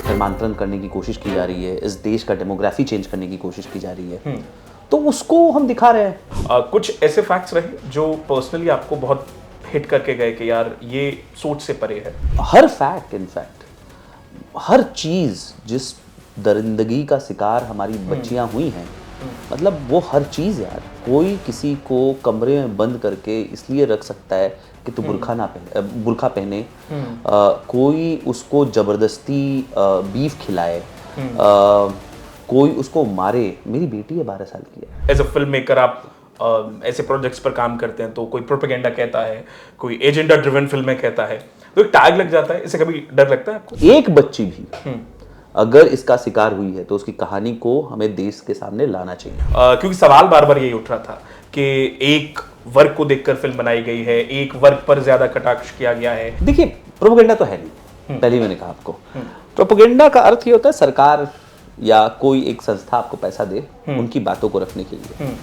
धर्मांतरण करने की कोशिश की जा रही है, इस देश का डेमोग्राफी चेंज करने की कोशिश की जा रही है, तो उसको हम दिखा रहे हैं। कुछ ऐसे फैक्ट्स रहे जो पर्सनली आपको बहुत हिट करके गए कि यार ये सोच से परे है? हर फैक्ट, इनफैक्ट हर चीज जिस दरिंदगी का शिकार हमारी बच्चियां हुई हैं, मतलब वो हर चीज यार, कोई किसी को कमरे में बंद करके इसलिए रख सकता है कि तू बुर्खा पहने, कोई उसको जबरदस्ती बीफ खिलाए, कोई उसको मारे। मेरी बेटी है 12 साल की है। एज अ फिल्म मेकर आप ऐसे प्रोजेक्ट्स पर काम करते हैं तो कोई प्रोपेगेंडा कहता है, कोई एजेंडा ड्रिवन फिल्में कहता है, तो एक टैग लग जाता है, इससे कभी डर लगता है आपको? एक बच्ची भी अगर इसका शिकार हुई है तो उसकी कहानी को हमें देश के सामने लाना चाहिए। क्योंकि सवाल बार बार यही उठ रहा था कि एक वर्ग को देखकर फिल्म बनाई गई है, एक वर्ग पर ज्यादा कटाक्ष किया गया है। देखिए, प्रोपेगेंडा तो है नहीं, पहले मैंने कहा आपको। प्रोपेगेंडा का अर्थ ये होता है सरकार या कोई एक संस्था आपको पैसा दे उनकी बातों को रखने के लिए।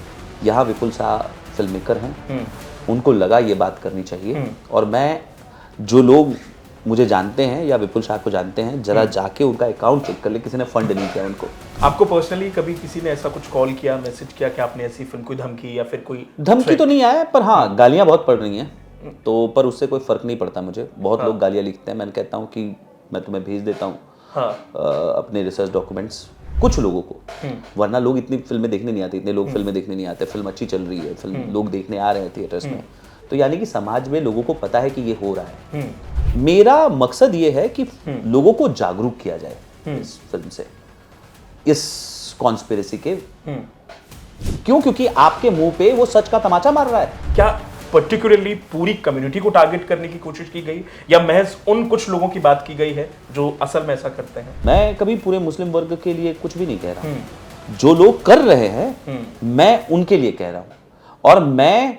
यहाँ विपुल शाह फिल्म मेकर हैं, उनको लगा ये बात करनी चाहिए, और मैं, जो लोग मुझे जानते हैं या विपुल शाह को जानते हैं, जरा जाके उनका अकाउंट चेक कर ले, किसी ने फंड नहीं किया उनको। आपको पर्सनली कभी किसी ने ऐसा कुछ कॉल किया, मैसेज किया कि आपने ऐसी फिल्म, कोई धमकी या फिर कोई? धमकी तो नहीं आया, पर हाँ गालियाँ बहुत पड़ रही हैं, तो पर उससे कोई फर्क नहीं पड़ता मुझे। बहुत लोग गालियाँ लिखते हैं, मैं कहता हूँ कि मैं तुम्हें भेज देता हूँ अपने रिसर्च डॉक्यूमेंट्स, कुछ लोगों को, वरना लोग इतनी फिल्में देखने नहीं आते, इतने लोग फिल्में देखने नहीं आते। फिल्म अच्छी चल रही है, फिल्म लोग देखने आ रहे हैं थिएटर्स में, तो यानी कि समाज में लोगों को पता है कि ये हो रहा है। मेरा मकसद ये है कि लोगों को जागरूक किया जाए इस फिल्म से, इस कॉन्स्पिरेसी के। क्यों? क्योंकि आपके मुंह पे वो सच का तमाचा मार रहा है। क्या पर्टिकुलरली पूरी कम्युनिटी को टारगेट करने की कोशिश की गई, या महज उन कुछ लोगों की बात की गई है जो असल में ऐसा करते हैं? मैं कभी पूरे मुस्लिम वर्ग के लिए कुछ भी नहीं कह रहा। जो लोग कर रहे हैं मैं उनके लिए कह रहा हूं, और मैं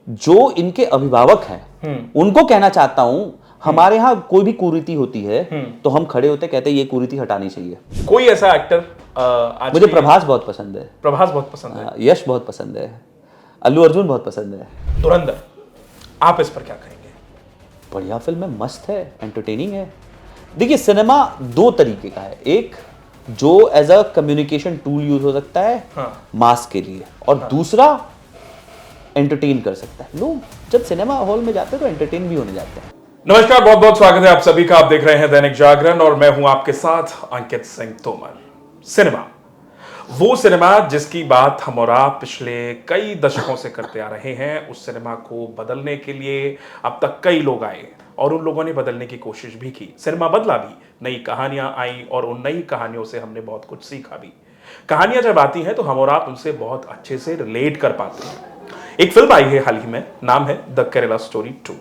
जो इनके अभिभावक हैं उनको कहना चाहता हूं, हमारे यहाँ कोई भी कुरीति होती है तो हम खड़े होते कहते हैं ये कुरीति हटानी चाहिए। कोई ऐसा एक्टर आज मुझे प्रभास बहुत पसंद है। प्रभास बहुत पसंद है। यश बहुत पसंद है। अल्लू अर्जुन बहुत पसंद है। धुरंधर, आप इस पर क्या कहेंगे? बढ़िया फिल्म है, मस्त है, एंटरटेनिंग है। देखिए, सिनेमा दो तरीके का है, एक जो as a communication tool use हो सकता है मास के लिए, और दूसरा एंटरटेन कर सकता है। लोग जब सिनेमा हॉल में जाते हैं तो एंटरटेन भी होने जाते हैं। नमस्कार, बहुत बहुत स्वागत है आप सभी का। आप देख रहे हैं दैनिक जागरण और मैं हूं आपके साथ अंकित सिंह तोमर। सिनेमा, वो सिनेमा जिसकी बात हम और आप पिछले कई दशकों से करते आ रहे हैं, उस सिनेमा को बदलने के लिए अब तक कई लोग आए और उन लोगों ने बदलने की कोशिश भी की। सिनेमा बदला भी, नई कहानियां आई और उन नई कहानियों से हमने बहुत कुछ सीखा भी। कहानियां जब आती हैं तो हम और आप उनसे बहुत अच्छे से रिलेट कर पाते हैं। एक फिल्म आई है हाल ही में, नाम है द केरला स्टोरी 2।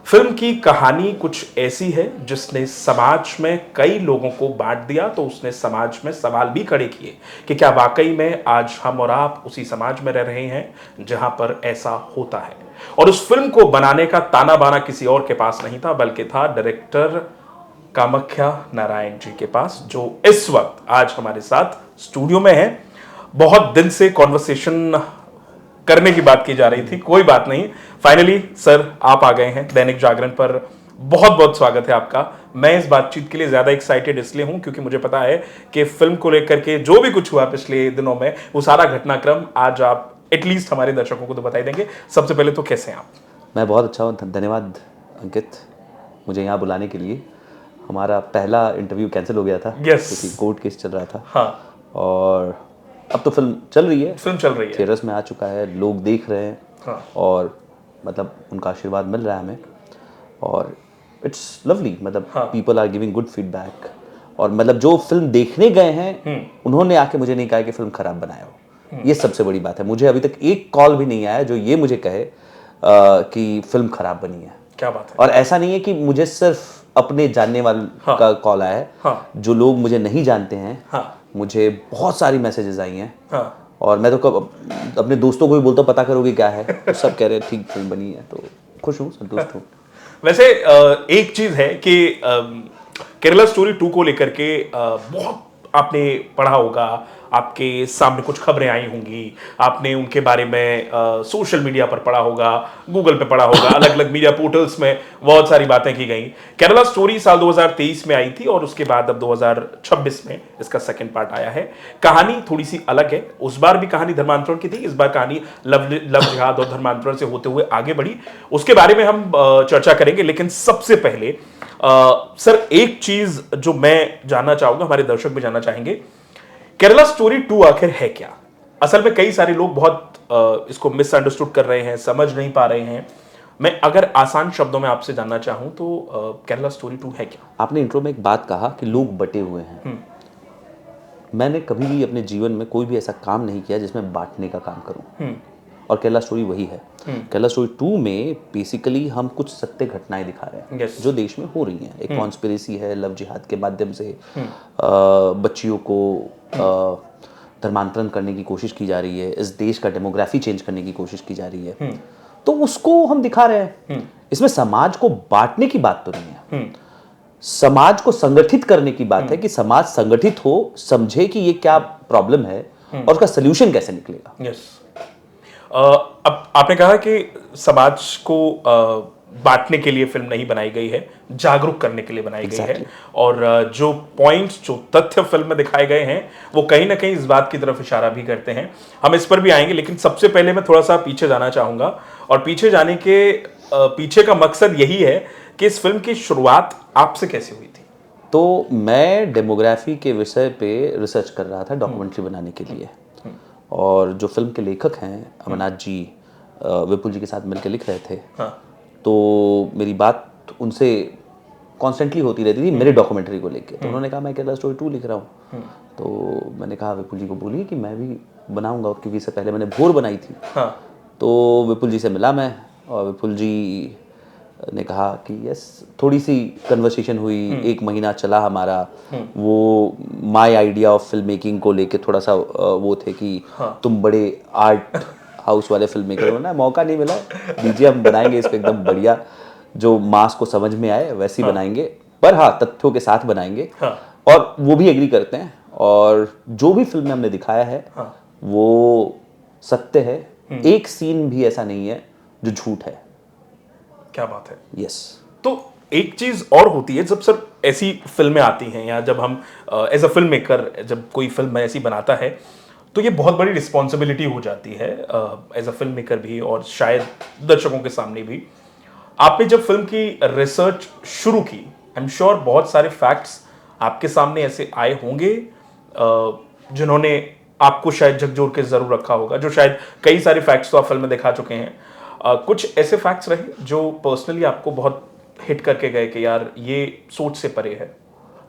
फिल्म की कहानी कुछ ऐसी है जिसने समाज में कई लोगों को बांट दिया, तो उसने समाज में सवाल भी खड़े किए कि क्या वाकई में आज हम और आप उसी समाज में रह रहे हैं जहां पर ऐसा होता है। और उस फिल्म को बनाने का ताना बाना किसी और के पास नहीं था, बल्कि था डायरेक्टर कामाख्या नारायण जी के पास, जो इस वक्त आज हमारे साथ स्टूडियो में है। बहुत दिन से कॉन्वर्सेशन करने की बात की जा रही थी, कोई बात नहीं, फाइनली सर आप आ गए हैं दैनिक जागरण पर। बहुत बहुत स्वागत है आपका। मैं इस बातचीत के लिए ज्यादा एक्साइटेड इसलिए हूं क्योंकि मुझे पता है कि फिल्म को लेकर के जो भी कुछ हुआ पिछले दिनों में, वो सारा घटनाक्रम आज आप एटलीस्ट हमारे दर्शकों को तो बताई देंगे। सबसे पहले तो कैसे हैं आप? मैं बहुत अच्छा हूँ, धन्यवाद अंकित मुझे यहाँ बुलाने के लिए। हमारा पहला इंटरव्यू कैंसिल हो गया था क्योंकि कोर्ट केस चल रहा था। हाँ। और अब तो फिल्म चल रही है, थिएटर्स में आ चुका है, लोग देख रहे हैं। हाँ। और मतलब उनका आशीर्वाद मिल रहा है हमें, और इट्स लवली। मतलब people are giving good feedback, और मतलब जो फिल्म देखने गए हैं उन्होंने आके मुझे नहीं कहा कि फिल्म खराब बनाया हो। ये सबसे बड़ी बात है। मुझे अभी तक एक कॉल भी नहीं आया जो ये मुझे कहे कि फिल्म खराब बनी है। क्या बात है। और ऐसा नहीं है कि मुझे सिर्फ अपने जानने वाले का कॉल आया है, जो लोग मुझे नहीं जानते हैं मुझे बहुत सारी मैसेजेस आई हैं। और मैं तो अपने दोस्तों को भी बोलता हूँ पता करोगे क्या है, तो सब कह रहे हैं ठीक फिल्म बनी है, तो खुश हूँ, संतुष्ट हूँ। वैसे एक चीज है कि केरला स्टोरी 2 को लेकर के बहुत आपने पढ़ा होगा, आपके सामने कुछ खबरें आई होंगी, आपने उनके बारे में सोशल मीडिया पर पढ़ा होगा, गूगल पे पढ़ा होगा, अलग अलग मीडिया पोर्टल्स में बहुत सारी बातें की गई। केरला स्टोरी साल 2023 में आई थी और उसके बाद अब 2026 में इसका सेकंड पार्ट आया है। कहानी थोड़ी सी अलग है, उस बार भी कहानी धर्मांतरण की थी, इस बार कहानी लव जिहाद और धर्मांतरण से होते हुए आगे बढ़ी, उसके बारे में हम चर्चा करेंगे। लेकिन सबसे पहले सर एक चीज जो मैं जानना चाहूंगा, हमारे दर्शक भी जानना चाहेंगे, केरला स्टोरी 2 आखिर है क्या? असल में कई सारे लोग बहुत इसको मिसअंडरस्टूड कर रहे हैं, समझ नहीं पा रहे हैं। मैं अगर आसान शब्दों में आपसे जानना चाहूं तो केरला स्टोरी 2 है क्या? आपने इंट्रो में एक बात कहा कि लोग बटे हुए हैं। मैंने कभी भी अपने जीवन में कोई भी ऐसा काम नहीं किया जिसमें बांटने का काम करूं, और केरला स्टोरी वही है। केरला स्टोरी 2 में बेसिकली हम कुछ सत्य घटनाएं दिखा रहे हैं जो देश में हो रही हैं। एक कॉन्स्पिरेसी है, लव जिहाद के माध्यम से बच्चियों को धर्मांतरण करने की कोशिश की जा रही है, इस देश का डेमोग्राफी चेंज करने की कोशिश की जा रही है, तो उसको हम दिखा रहे हैं। इसमें समाज को बांटने की बात तो नहीं है, समाज को संगठित करने की बात है कि समाज संगठित हो, समझे कि ये क्या प्रॉब्लम है और उसका सलूशन कैसे निकलेगा। यस। अब आपने कहा कि समाज को बांटने के लिए फिल्म नहीं बनाई गई है, जागरूक करने के लिए बनाई गई है, और जो पॉइंट्स, जो तथ्य फिल्म में दिखाए गए हैं वो कहीं ना कहीं इस बात की तरफ इशारा भी करते हैं। हम इस पर भी आएंगे, लेकिन सबसे पहले मैं थोड़ा सा पीछे जाना चाहूंगा, और पीछे जाने के पीछे का मकसद यही है कि इस फिल्म की शुरुआत आपसे कैसे हुई थी? तो मैं डेमोग्राफी के विषय पे रिसर्च कर रहा था डॉक्यूमेंट्री बनाने के लिए, और जो फिल्म के लेखक हैं अमरनाथ जी विपुल जी के साथ मिलकर लिख रहे थे। तो मेरी बात उनसे कॉन्स्टेंटली होती रहती थी मेरे डॉक्यूमेंट्री को लेके। तो उन्होंने कहा मैं केरला स्टोरी 2 लिख रहा हूँ। तो मैंने कहा विपुल जी को बोलिए कि मैं भी बनाऊंगा, क्योंकि इससे पहले मैंने भोर बनाई थी। तो विपुल जी से मिला मैं, और विपुल जी ने कहा कि यस, थोड़ी सी कन्वर्सेशन हुई, 1 महीना चला हमारा। वो my idea of film making को लेके थोड़ा सा वो थे कि तुम बड़े आर्ट हाउस वाले फिल्म मेकर हो ना, मौका नहीं मिला, दीजिए हम बनाएंगे इसको एकदम बढ़िया, जो मास को समझ में आए वैसे ही बनाएंगे, पर हाँ तथ्यों के साथ बनाएंगे। और वो भी एग्री करते हैं, और जो भी फिल्म में हमने दिखाया है वो सत्य है। एक सीन भी ऐसा नहीं है जो झूठ है। क्या बात है। यस। तो एक चीज और होती है, जब सर ऐसी फिल्में आती हैं, या जब हम एज अ फिल्म मेकर जब कोई फिल्म ऐसी बनाता है, तो ये बहुत बड़ी रिस्पॉन्सिबिलिटी हो जाती है एज अ फिल्म मेकर भी, और शायद दर्शकों के सामने भी। आपने जब फिल्म की रिसर्च शुरू की, आई एम श्योर बहुत सारे फैक्ट्स आपके सामने ऐसे आए होंगे जिन्होंने आपको शायद झकझोर के जरूर रखा होगा, जो शायद कई सारे फैक्ट्स तो आप फिल्म में दिखा चुके हैं। कुछ ऐसे फैक्ट्स रहे जो पर्सनली आपको बहुत हिट करके गए कि यार ये सोच से परे है?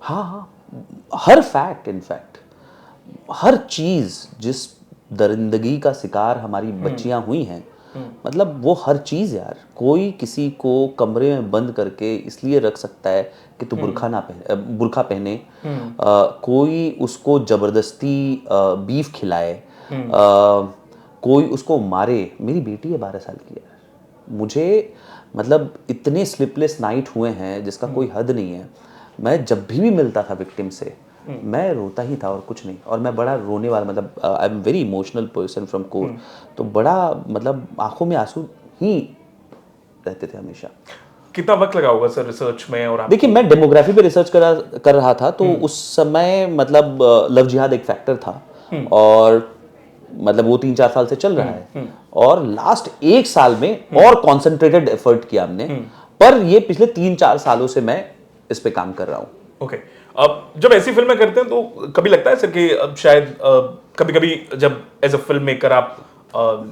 हाँ, हर फैक्ट, इनफैक्ट हर चीज जिस दरिंदगी का शिकार हमारी बच्चियां हुई हैं, मतलब वो हर चीज यार, कोई किसी को कमरे में बंद करके इसलिए रख सकता है कि तू बुर्खा पहने, कोई उसको जबरदस्ती बीफ खिलाए, कोई उसको मारे। मेरी बेटी है 12 साल की यार, मुझे मतलब इतने स्लीपलेस नाइट हुए हैं जिसका कोई हद नहीं है। मैं जब भी मिलता था विक्टिम से मैं रोता ही था और कुछ नहीं, और मैं बड़ा रोने वाला, मतलब I am very emotional person from core, तो बड़ा मतलब आंखों में आंसू ही रहते थे हमेशा। कितना वक्त लगा होगा सर रिसर्च में? और देखिए मैं डेमोग्राफी पे रिसर्च कर रहा था, तो उस समय मतलब लव जिहाद एक फैक्टर था, और मतलब वो 3-4 साल से चल रहा है, और लास्ट 1 साल में और कॉन्सेंट्रेटेड एफर्ट किया हमने, पर ये पिछले 3-4 सालों से मैं इस पे काम कर रहा हूँ। ओके। अब जब ऐसी फिल्में करते हैं तो कभी लगता है सर कि अब शायद कभी-कभी जब एज अ फिल्म मेकर आप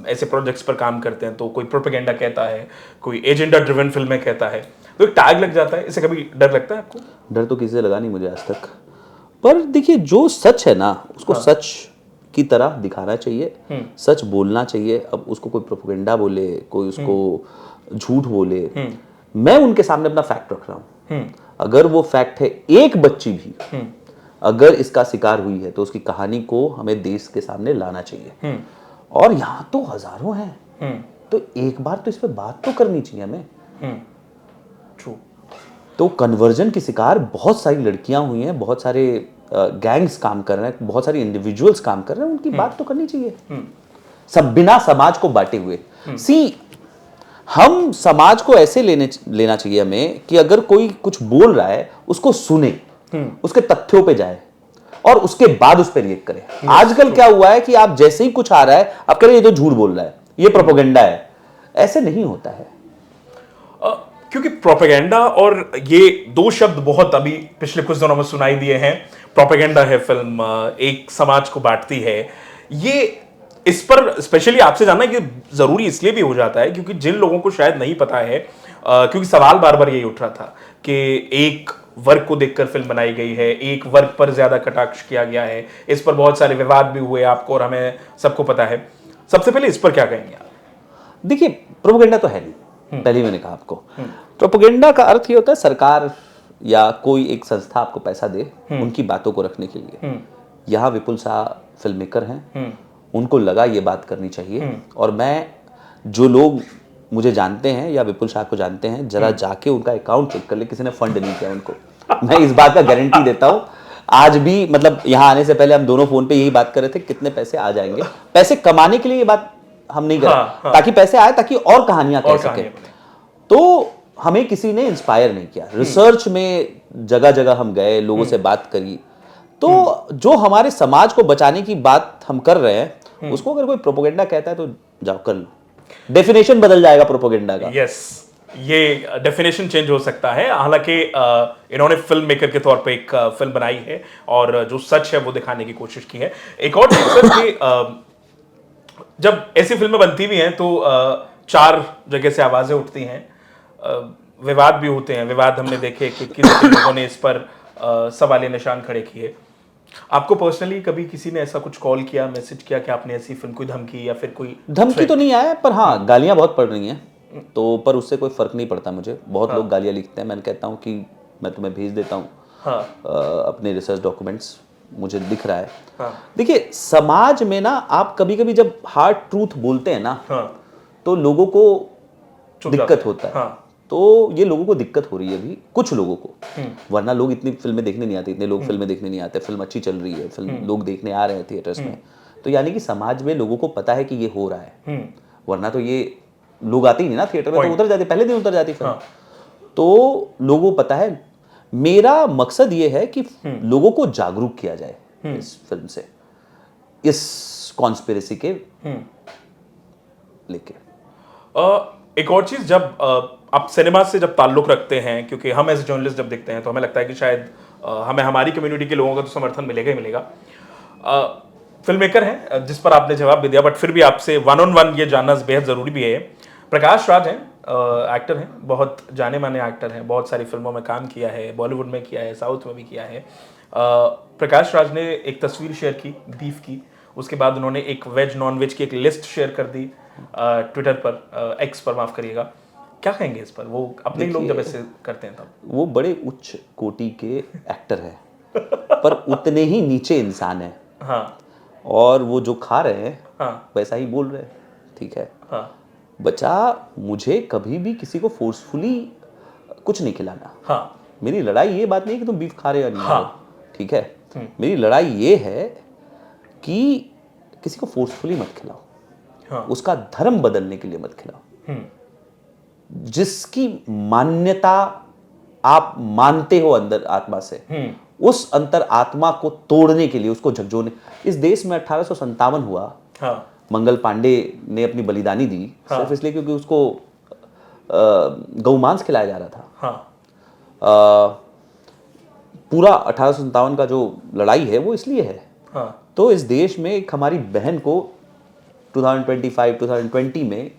ऐसे प्रोजेक्ट्स पर काम करते हैं तो कोई प्रोपेगेंडा कहता है, कोई एजेंडा ड्रिवन फिल्में कहता है, तो एक टैग लग जाता है, इससे कभी डर लगता है आपको? डर तो किसी से लगा नहीं मुझे आज तक, पर देखिए जो सच है ना उसको सच की तरह दिखाना चाहिए, सच बोलना चाहिए। अब उसको कोई प्रोपेगेंडा बोले, कोई उसको झूठ बोले, मैं उनके सामने अपना फैक्ट रख रहा हूँ। अगर वो फैक्ट है एक बच्ची भी अगर इसका शिकार हुई है तो उसकी कहानी को हमें देश के सामने लाना चाहिए, और यहाँ तो हजारों हैं, तो एक बार तो इस पे बात तो करनी चाहिए हमें। ट्रू। तो कन्वर्जन की शिकार बहुत सारी लड़कियां हुई हैं, बहुत सारे गैंग्स काम कर रहे हैं, बहुत सारी इंडिविजुअल्स काम कर रहे हैं, उनकी बात तो करनी चाहिए, सब बिना समाज को बांटे हुए। सी, हम समाज को ऐसे लेना चाहिए हमें कि अगर कोई कुछ बोल रहा है उसको सुने, उसके तथ्यों पे जाए और उसके बाद उस पर रिएक्ट करे। आजकल क्या हुआ है कि आप जैसे ही कुछ आ रहा है आप कह रहे हैं ये तो झूठ बोल रहा है, ये प्रोपेगेंडा है। ऐसे नहीं होता है। क्योंकि प्रोपेगेंडा और ये दो शब्द बहुत अभी पिछले कुछ दिनों में सुनाई दिए हैं। प्रोपेगेंडा है फिल्म, एक समाज को बांटती है। ये इस पर स्पेशली आपसे जानना कि जरूरी इसलिए भी हो जाता है क्योंकि जिन लोगों को शायद नहीं पता है, क्योंकि सवाल बार बार यही उठ रहा था कि एक वर्ग को देखकर फिल्म बनाई गई है, एक वर्ग पर ज्यादा कटाक्ष किया गया है, इस पर बहुत सारे विवाद भी हुए आपको और हमें सबको पता है। सबसे पहले इस पर क्या कहेंगे आप? देखिए, प्रोपेगेंडा तो है नहीं, पहले ही मैंने कहा आपको। प्रोपेगेंडा का अर्थ ये होता है सरकार या कोई एक संस्था आपको पैसा दे उनकी बातों को रखने के लिए। यहाँ विपुल शाह फिल्म मेकर हैं, उनको लगा ये बात करनी चाहिए, और मैं, जो लोग मुझे जानते हैं या विपुल शाह को जानते हैं, जरा जाके उनका अकाउंट चेक कर ले, किसी ने फंड नहीं किया उनको। मैं इस बात का गारंटी देता हूँ। आज भी, मतलब यहाँ आने से पहले हम दोनों फोन पे यही बात कर रहे थे कितने पैसे आ जाएंगे। पैसे कमाने के लिए ये बात हम नहीं कर रहे, ताकि पैसे आए, ताकि और कहानियां कह सके। तो हमें किसी ने इंस्पायर नहीं किया। रिसर्च में जगह जगह हम गए, लोगों से बात करी, तो जो हमारे समाज को बचाने की बात हम कर रहे हैं, उसको अगर कोई प्रोपेगेंडा कहता है तो जाओ कर लो। डेफिनेशन बदल जाएगा प्रोपेगेंडा का। यस, ये डेफिनेशन चेंज हो सकता है। हालांकि इन्होंने फिल्म मेकर के तौर पे एक फिल्म बनाई है और जो सच है वो दिखाने की कोशिश की है। एक और चीज सर कि जब ऐसी फिल्में बनती भी हैं तो चार जगह से आवाजें उठती हैं, विवाद भी होते हैं। विवाद हमने देखे कि किन लोगों ने इस पर सवालिया निशान खड़े किए। आपको पर्सनली कभी किसी ने ऐसा कुछ कॉल किया, मैसेज किया कि आपने ऐसी फिल्म, कोई धमकी या फिर कोई? धमकी तो नहीं आया, पर हाँ गालियां बहुत पड़ रही हैं, तो पर उससे कोई फर्क नहीं पड़ता मुझे। बहुत लोग गालियां लिखते हैं, मैं कहता हूँ कि मैं तुम्हें भेज देता हूँ अपने रिसर्च डॉक्यूमेंट्स, मुझे दिख रहा है। देखिए, समाज में ना आप कभी कभी जब हार्ड ट्रूथ बोलते हैं ना, तो लोगों को दिक्कत होता है। तो ये लोगों को दिक्कत हो रही है अभी, कुछ लोगों को, वरना लोग इतनी फिल्में देखने नहीं आते, इतने लोग फिल्में देखने नहीं आते। फिल्म अच्छी चल रही है, फिल्म लोग देखने आ रहे हैं थिएटर्स में, तो यानी कि समाज में लोगों को पता है कि ये हो रहा है। वरना तो ये लोग आते ही नहीं ना थिएटर में, तो उतर जाते, पहले दिन उतर जाती फिल्म। तो लोगों को पता है। मेरा मकसद ये है कि लोगों को जागरूक किया जाए इस फिल्म से, इस कॉन्स्पिरेसी के लेके। एक और चीज, जब आप सिनेमा से जब ताल्लुक रखते हैं, क्योंकि हम एज जर्नलिस्ट जब देखते हैं तो हमें लगता है कि शायद हमें हमारी कम्युनिटी के लोगों का तो समर्थन मिलेगा ही मिलेगा। फिल्म मेकर हैं, जिस पर आपने जवाब भी दिया, बट फिर भी आपसे वन ऑन वन ये जानना बेहद जरूरी भी है। प्रकाश राज हैं, एक्टर हैं, बहुत जाने माने एक्टर हैं, बहुत सारी फिल्मों में काम किया है, बॉलीवुड में किया है, साउथ में भी किया है। प्रकाश राज ने एक तस्वीर शेयर की बीफ की, उसके बाद उन्होंने एक वेज नॉन वेज की एक लिस्ट शेयर कर दी ट्विटर पर, एक्स पर माफ करिएगा। क्या कहेंगे इस पर? वो अपने लोग जब ऐसे करते हैं तब? वो बड़े उच्च कोटि के एक्टर हैं, पर उतने ही नीचे इंसान हैं। हाँ। और वो जो खा रहे हैं वैसा ही बोल रहे हैं, ठीक है। बच्चा, मुझे कभी भी किसी को फोर्सफुली कुछ नहीं खिलाना। मेरी लड़ाई ये बात नहीं है कि तुम बीफ खा रहे हो या नहीं, ठीक है। मेरी लड़ाई ये है कि किसी को फोर्सफुली मत खिलाओ, उसका धर्म बदलने के लिए मत खिलाओ। जिसकी मान्यता आप मानते हो अंदर आत्मा से, उस अंतर आत्मा को तोड़ने के लिए, उसको झकझोरने। इस देश में 1857 हुआ, मंगल पांडे ने अपनी बलिदानी दी सिर्फ इसलिए क्योंकि उसको गौमांस खिलाया जा रहा था। पूरा 1857 का जो लड़ाई है वो इसलिए है। तो इस देश में एक हमारी बहन को 2020 में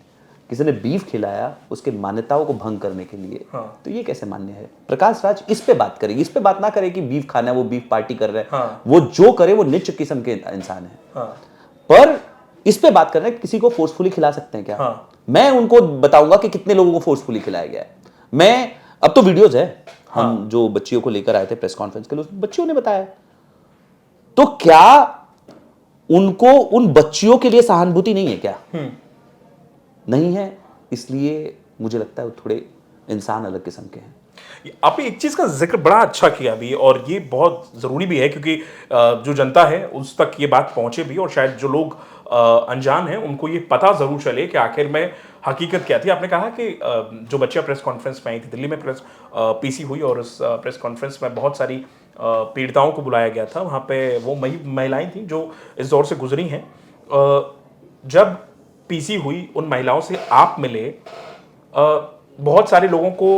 किसी ने बीफ खिलाया उसके मान्यताओं को भंग करने के लिए, तो ये कैसे मान्य है? प्रकाश राज इस पे बात करे, इस पे बात ना करे कि बीफ खाना है, वो बीफ पार्टी कर रहे हैं। वो जो करे वो नीच किस्म के इंसान है। पर इस पे बात कर रहे हैं किसी को फोर्सफुली खिला सकते हैं क्या? मैं उनको बताऊंगा कि कितने लोगों को फोर्सफुली खिलाया गया है। मैं, अब तो वीडियोज है, हम जो बच्चियों को लेकर आए थे प्रेस कॉन्फ्रेंस के लिए, बच्चियों ने बताया। तो क्या उनको उन बच्चियों के लिए सहानुभूति नहीं है क्या? नहीं है। इसलिए मुझे लगता है वो थोड़े इंसान अलग किस्म के हैं। आपने एक चीज का जिक्र बड़ा अच्छा किया अभी, और ये बहुत जरूरी भी है क्योंकि जो जनता है उस तक ये बात पहुंचे भी, और शायद जो लोग अनजान हैं उनको ये पता जरूर चले कि आखिर में हकीकत क्या थी। आपने कहा कि जो बच्चियां प्रेस कॉन्फ्रेंस में आई थी, दिल्ली में प्रेस पीसी हुई और उस प्रेस कॉन्फ्रेंस में बहुत सारी पीड़िताओं को बुलाया गया था। वहाँ पे वो महिलाएं थी जो इस दौर से गुजरी हैं। जब पीसी हुई, उन महिलाओं से आप मिले, बहुत सारे लोगों को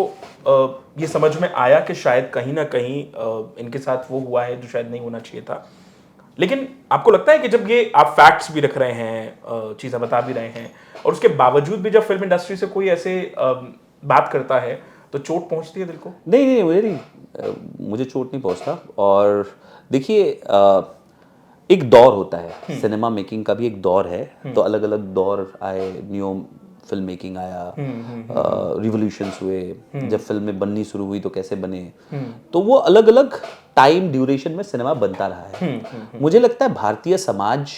ये समझ में आया कि शायद कहीं ना कहीं इनके साथ वो हुआ है जो शायद नहीं होना चाहिए था। लेकिन आपको लगता है कि जब ये आप फैक्ट्स भी रख रहे हैं, चीज़ें बता भी रहे हैं, और उसके बावजूद भी जब फिल्म इंडस्ट्री से कोई ऐसे बात करता है तो चोट पहुंचती है दिल को? नहीं, मुझे चोट नहीं पहुंचता। और देखिए, एक दौर होता है, सिनेमा मेकिंग का भी एक दौर है। तो अलग अलग दौर आए, न्यू फिल्म मेकिंग आया, रिवोल्यूशंस हुए, जब फिल्में बननी शुरू हुई तो कैसे बने, तो वो अलग अलग टाइम ड्यूरेशन में सिनेमा बनता रहा है। मुझे लगता है भारतीय समाज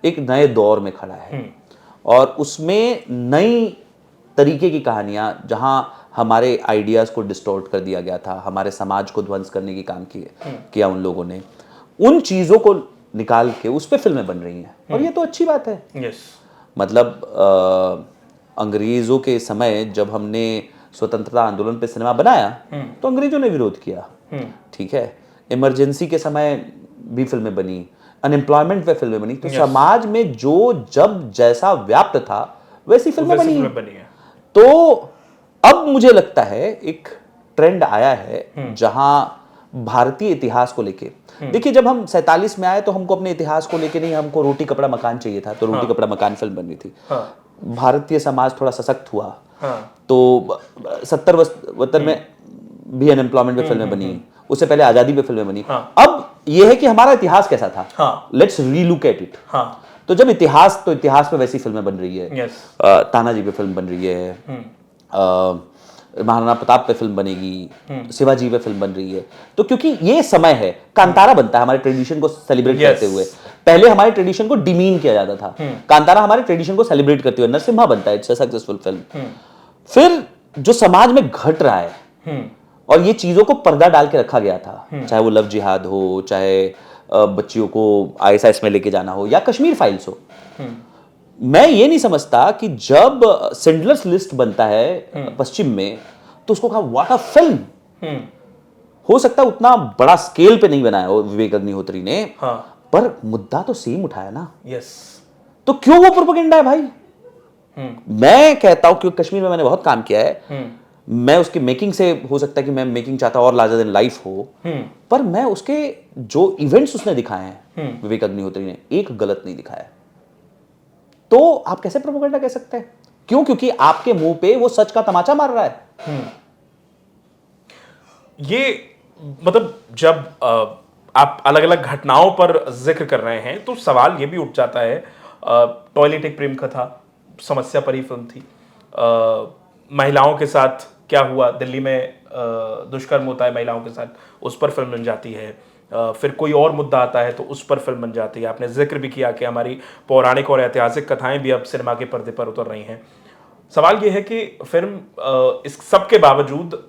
एक नए दौर में खड़ा है, और उसमें नई तरीके की कहानियां, जहां हमारे आइडियाज को डिस्टॉर्ट कर दिया गया था, हमारे समाज को ध्वंस करने की काम किया उन लोगों ने, उन चीजों को निकाल के उस पर फिल्में बन रही हैं, और ये तो अच्छी बात है। मतलब अंग्रेजों के समय जब हमने स्वतंत्रता आंदोलन पे सिनेमा बनाया तो अंग्रेजों ने विरोध किया, ठीक है। इमरजेंसी के समय भी फिल्में बनी, अनएम्प्लॉयमेंट पे फिल्में बनी। तो समाज में जो जब जैसा व्याप्त था वैसी फिल्में बनी है। तो अब मुझे लगता है एक ट्रेंड आया है जहां भारतीय इतिहास को लेके, देखिए जब हम 47 में आए तो हमको अपने इतिहास को लेके नहीं, हमको रोटी कपड़ा मकान चाहिए था, तो रोटी कपड़ा मकान फिल्म बन रही थी। भारतीय समाज थोड़ा सशक्त हुआ, तो 70 में भी अनएम्प्लॉयमेंट पे फिल्में बनी, उससे पहले आजादी पे फिल्में बनी। अब यह है कि हमारा इतिहास कैसा था, लेट्स रीलुक एट इट। तो जब इतिहास पे वैसी फिल्में बन रही है, तानाजी पे फिल्म बन रही है, महाराणा प्रताप पे फिल्म बनेगी, शिवाजी पे फिल्म बन रही है, तो क्योंकि ये समय है, कांतारा बनता है हमारे ट्रेडिशन को सेलिब्रेट करते हुए। पहले हमारे ट्रेडिशन को डिमीन किया जाता था, कांतारा हमारे ट्रेडिशन को सेलिब्रेट करते हुए, नरसिम्हा बनता है, इट्स अ सक्सेसफुल फिल्म। फिर जो समाज में घट रहा है, और ये चीजों को पर्दा डाल के रखा गया था, चाहे वो लव जिहाद हो, चाहे बच्चियों को आईएसआईएस में लेके जाना हो, या कश्मीर फाइल्स हो। मैं ये नहीं समझता कि जब सिंडलर्स लिस्ट बनता है पश्चिम में, तो उसको कहा व्हाट अ फिल्म। हो सकता है उतना बड़ा स्केल पे नहीं बनाया हो विवेक अग्निहोत्री ने, पर मुद्दा तो सेम उठाया ना। तो क्यों वो प्रोपेगेंडा है भाई? मैं कहता हूं, क्योंकि कश्मीर में मैंने बहुत काम किया है, मैं उसकी मेकिंग से, हो सकता है कि मैं मेकिंग चाहता और लार्जर देन लाइफ हो, पर मैं उसके जो इवेंट्स उसने दिखाए हैं विवेक अग्निहोत्री ने, एक गलत नहीं दिखाया। तो आप कैसे प्रोपेगेंडा कह सकते हैं? क्यों? क्योंकि आपके मुंह पे वो सच का तमाचा मार रहा है। ये मतलब जब आप अलग अलग घटनाओं पर जिक्र कर रहे हैं तो सवाल ये भी उठ जाता है, टॉयलेट एक प्रेम कथा, समस्या परी फिल्म थी, महिलाओं के साथ क्या हुआ, दिल्ली में दुष्कर्म होता है महिलाओं के साथ, उस पर फिल्म बन जाती है। फिर कोई और मुद्दा आता है तो उस पर फिल्म बन जाती है। आपने जिक्र भी किया कि हमारी पौराणिक और ऐतिहासिक कथाएं भी अब सिनेमा के पर्दे पर उतर रही हैं। सवाल यह है कि फिल्म इस सब के बावजूद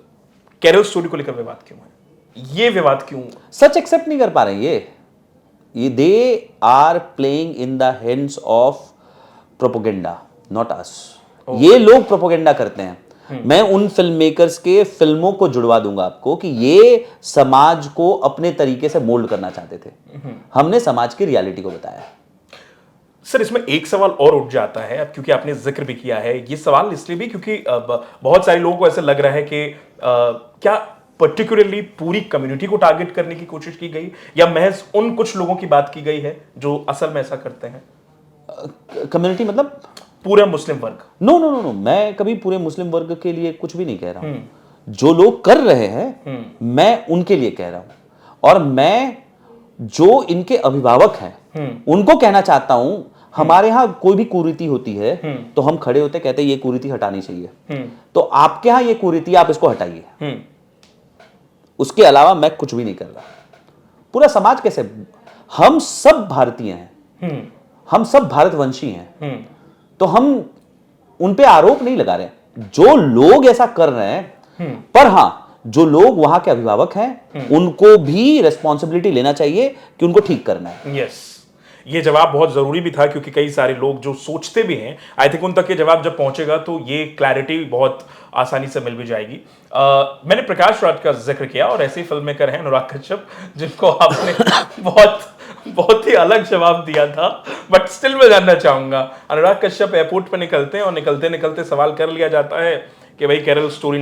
कैरल स्टोरी को लेकर विवाद क्यों है? ये विवाद क्यों? सच एक्सेप्ट नहीं कर पा रहे हैं ये they are playing in the hands of propaganda, not us. ये लोग प्रोपेगेंडा करते हैं। मैं उन फिल्म मेकर्स के फिल्मों को जुड़वा दूंगा आपको कि ये समाज को अपने तरीके से मोल्ड करना चाहते थे, हमने समाज की रियलिटी को बताया। सर, इसमें एक सवाल और उठ जाता है, अब क्योंकि आपने जिक्र भी किया है, ये सवाल इसलिए भी क्योंकि बहुत सारे लोगों को ऐसा लग रहा है कि क्या पर्टिकुलरली पूरी कम्युनिटी को टारगेट करने की कोशिश की गई, या महज उन कुछ लोगों की बात की गई है जो असल में ऐसा करते हैं? कम्युनिटी मतलब पूरा मुस्लिम वर्ग? नो, मैं कभी पूरे मुस्लिम वर्ग के लिए कुछ भी नहीं कह रहा हूं। जो लोग कर रहे हैं मैं उनके लिए कह रहा हूं, और मैं जो इनके अभिभावक हैं उनको कहना चाहता हूं, हमारे यहां कोई भी कुरीति होती है तो हम खड़े होते कहते हैं ये कुरीति हटानी चाहिए, तो आपके यहां ये कुरीति, आप इसको हटाइए। उसके अलावा मैं कुछ भी नहीं कर रहा। पूरा समाज कैसे, हम सब भारतीय हैं, हम सब भारतवंशी हैं, तो हम उन पे आरोप नहीं लगा रहे। जो लोग ऐसा कर रहे हैं, पर हां जो लोग वहां के अभिभावक हैं उनको भी रेस्पॉन्सिबिलिटी लेना चाहिए कि उनको ठीक करना है। यस, ये जवाब बहुत जरूरी भी था, क्योंकि कई सारे लोग जो सोचते भी हैं, आई थिंक उन तक ये जवाब जब पहुंचेगा तो ये क्लैरिटी बहुत आसानी से मिल भी जाएगी। मैंने प्रकाश राज का जिक्र किया, और ऐसे ही फिल्म मेकर हैं अनुराग कश्यप, जिनको आपने बहुत ही अलग जवाब दिया था, बट स्टिल मैं जानना चाहूंगा। अनुराग कश्यप एयरपोर्ट पर निकलते हैं और निकलते निकलते सवाल कर लिया जाता है कि भाई केरल स्टोरी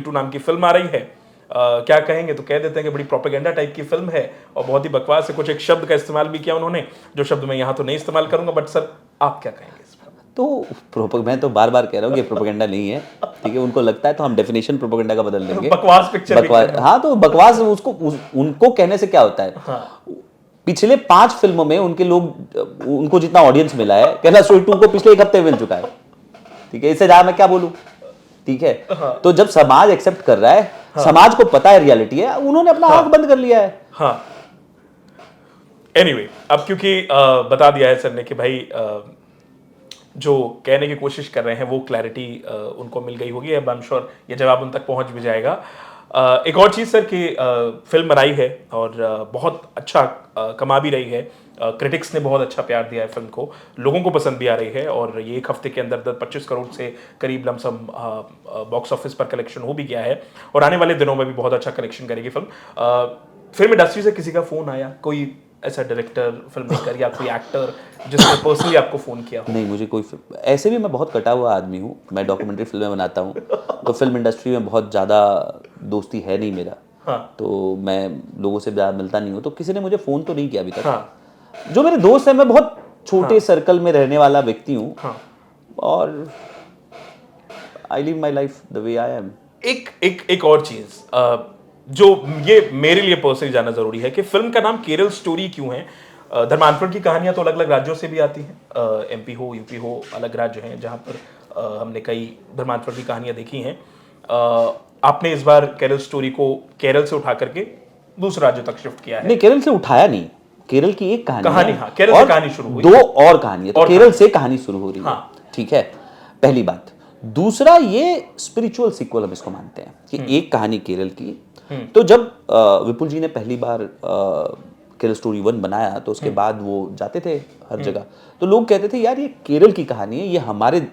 2 नाम की फिल्म आ रही है, क्या कहेंगे? तो कह देते हैं कि बड़ी प्रोपेगेंडा टाइप की फिल्म है और बहुत ही बकवास है। कुछ एक शब्द का इस्तेमाल भी किया उन्होंने, जो शब्द मैं यहाँ तो नहीं इस्तेमाल करूंगा, बट सर आप क्या कहेंगे इस पर? तो मैं तो बार बार कह रहा हूँ कि प्रोपेगेंडा नहीं है, ठीक है। उनको लगता है तो हम डेफिनेशन प्रोपेगेंडा का बदल देंगे, बकवास पिक्चर हाँ, तो बकवास उनको कहने से क्या होता है? हाँ। पिछले 5 फिल्मों में उनको जितना ऑडियंस मिला है, केरला स्टोरी 2 को पिछले 1 हफ्ते मिल चुका है, ठीक है। इससे ज्यादा मैं क्या बोलूं, ठीक है। हाँ। तो जब समाज एक्सेप्ट कर रहा है, हाँ, समाज को पता है रियलिटी है, उन्होंने अपना आंख बंद कर लिया है। हाँ। एनीवे, अब क्योंकि बता दिया है सर ने कि भाई जो कहने की कोशिश कर रहे हैं वो क्लैरिटी उनको मिल गई होगी, अब आई एम श्योर ये जवाब उन तक पहुंच भी जाएगा। एक और चीज़ सर कि फिल्म बनाई है और बहुत अच्छा कमा भी रही है, क्रिटिक्स ने बहुत अच्छा प्यार दिया है फिल्म को, लोगों को पसंद भी आ रही है, और ये 1 हफ्ते के अंदर 25 करोड़ से करीब लमसम बॉक्स ऑफिस पर कलेक्शन हो भी गया है, और आने वाले दिनों में भी बहुत अच्छा कलेक्शन करेगी फिल्म इंडस्ट्री से किसी का फ़ोन आया, कोई ऐसा डायरेक्टर, फिल्म मेकर या कोई एक्टर जिसने पर्सनली आपको फ़ोन किया? नहीं, मुझे कोई, ऐसे भी मैं बहुत कटा हुआ आदमी हूँ, मैं डॉक्यूमेंट्री फिल्में बनाता हूँ, तो फिल्म इंडस्ट्री में बहुत ज़्यादा दोस्ती है नहीं मेरा। हाँ। तो मैं लोगों से ज़्यादा मिलता नहीं हूँ, तो किसी ने मुझे फ़ोन तो नहीं किया अभी तक। हाँ। जो मेरे दोस्त हैं, मैं बहुत छोटे सर्कल में रहने वाला व्यक्ति हूँ, हाँ। और I live my life the way I am. एक और चीज़ जो ये मेरे लिए पर्सनली जानना जरूरी है कि फिल्म का नाम केरल स्टोरी क्यों है? धर्मांतरण की कहानियां तो अलग अलग राज्यों से भी आती हैं, एमपी हो, यूपी हो, अलग राज्य हैं जहां पर हमने कई धर्मांतरण की कहानियां देखी हैं। आपने इस बार केरल स्टोरी को केरल से उठा करके दूसरे राज्यों तक शिफ्ट किया है। नहीं, केरल से उठाया नहीं, केरल की एक कहानी है, हाँ, केरल से कहानी शुरू हुई, 2 और कहानी है, तो केरल से कहानी शुरू हो रही है, ठीक है, पहली बात। दूसरा, ये स्पिरिचुअल सीक्वल हम इसको मानते हैं कि एक कहानी केरल की। तो जब विपुल जी ने पहली बार केरल स्टोरी 1 बनाया, तो उसके बाद वो जाते थे हर जगह, तो लोग कहते थे यार ये केरल की कहानी है, ये हमारे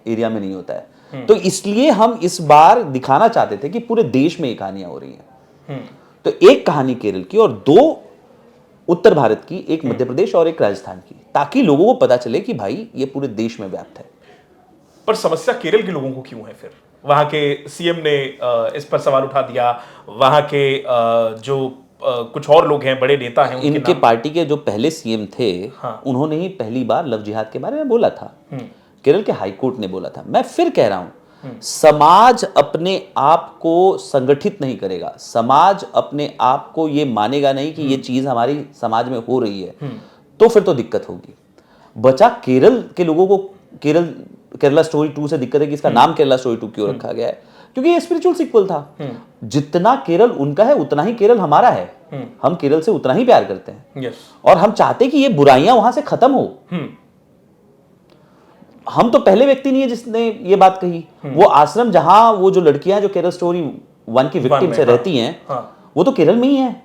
एरिया में नहीं होता है, तो इसलिए हम इस बार दिखाना चाहते थे कि पूरे देश में ये कहानियां हो रही हैं। तो एक कहानी केरल की और 2 उत्तर भारत की, एक मध्य प्रदेश और एक राजस्थान की, ताकि लोगों को पता चले कि भाई ये पूरे देश में व्याप्त है। पर समस्या केरल के लोगों को क्यों है फिर? वहां के सीएम ने इस पर सवाल उठा दिया, वहां के जो कुछ और लोग हैं, बड़े नेता हैं, इनके पार्टी के जो पहले सीएम थे, हाँ, उन्होंने ही पहली बार लव जिहाद के बारे में बोला था, केरल के हाई कोर्ट ने बोला था। मैं फिर कह रहा हूं, समाज अपने आप को संगठित नहीं करेगा, समाज अपने आप को ये मानेगा नहीं कि ये चीज हमारी समाज में हो रही है, तो फिर तो दिक्कत होगी। बचा केरल के लोगों को केरला स्टोरी 2 से दिक्कत है कि इसका नाम केरला स्टोरी 2 क्यों रखा गया है, क्योंकि ये स्पिरिचुअल सीक्वल था। जितना केरल उनका है उतना ही केरल हमारा है, हम केरल से उतना ही प्यार करते हैं, और हम चाहते कि ये बुराइयां वहां से खत्म हो। हम तो पहले व्यक्ति नहीं है जिसने ये बात कही। वो आश्रम जहां वो जो लड़कियां जो केरल स्टोरी 1 की विक्टिम से रहती हैं, वो तो केरल में ही है।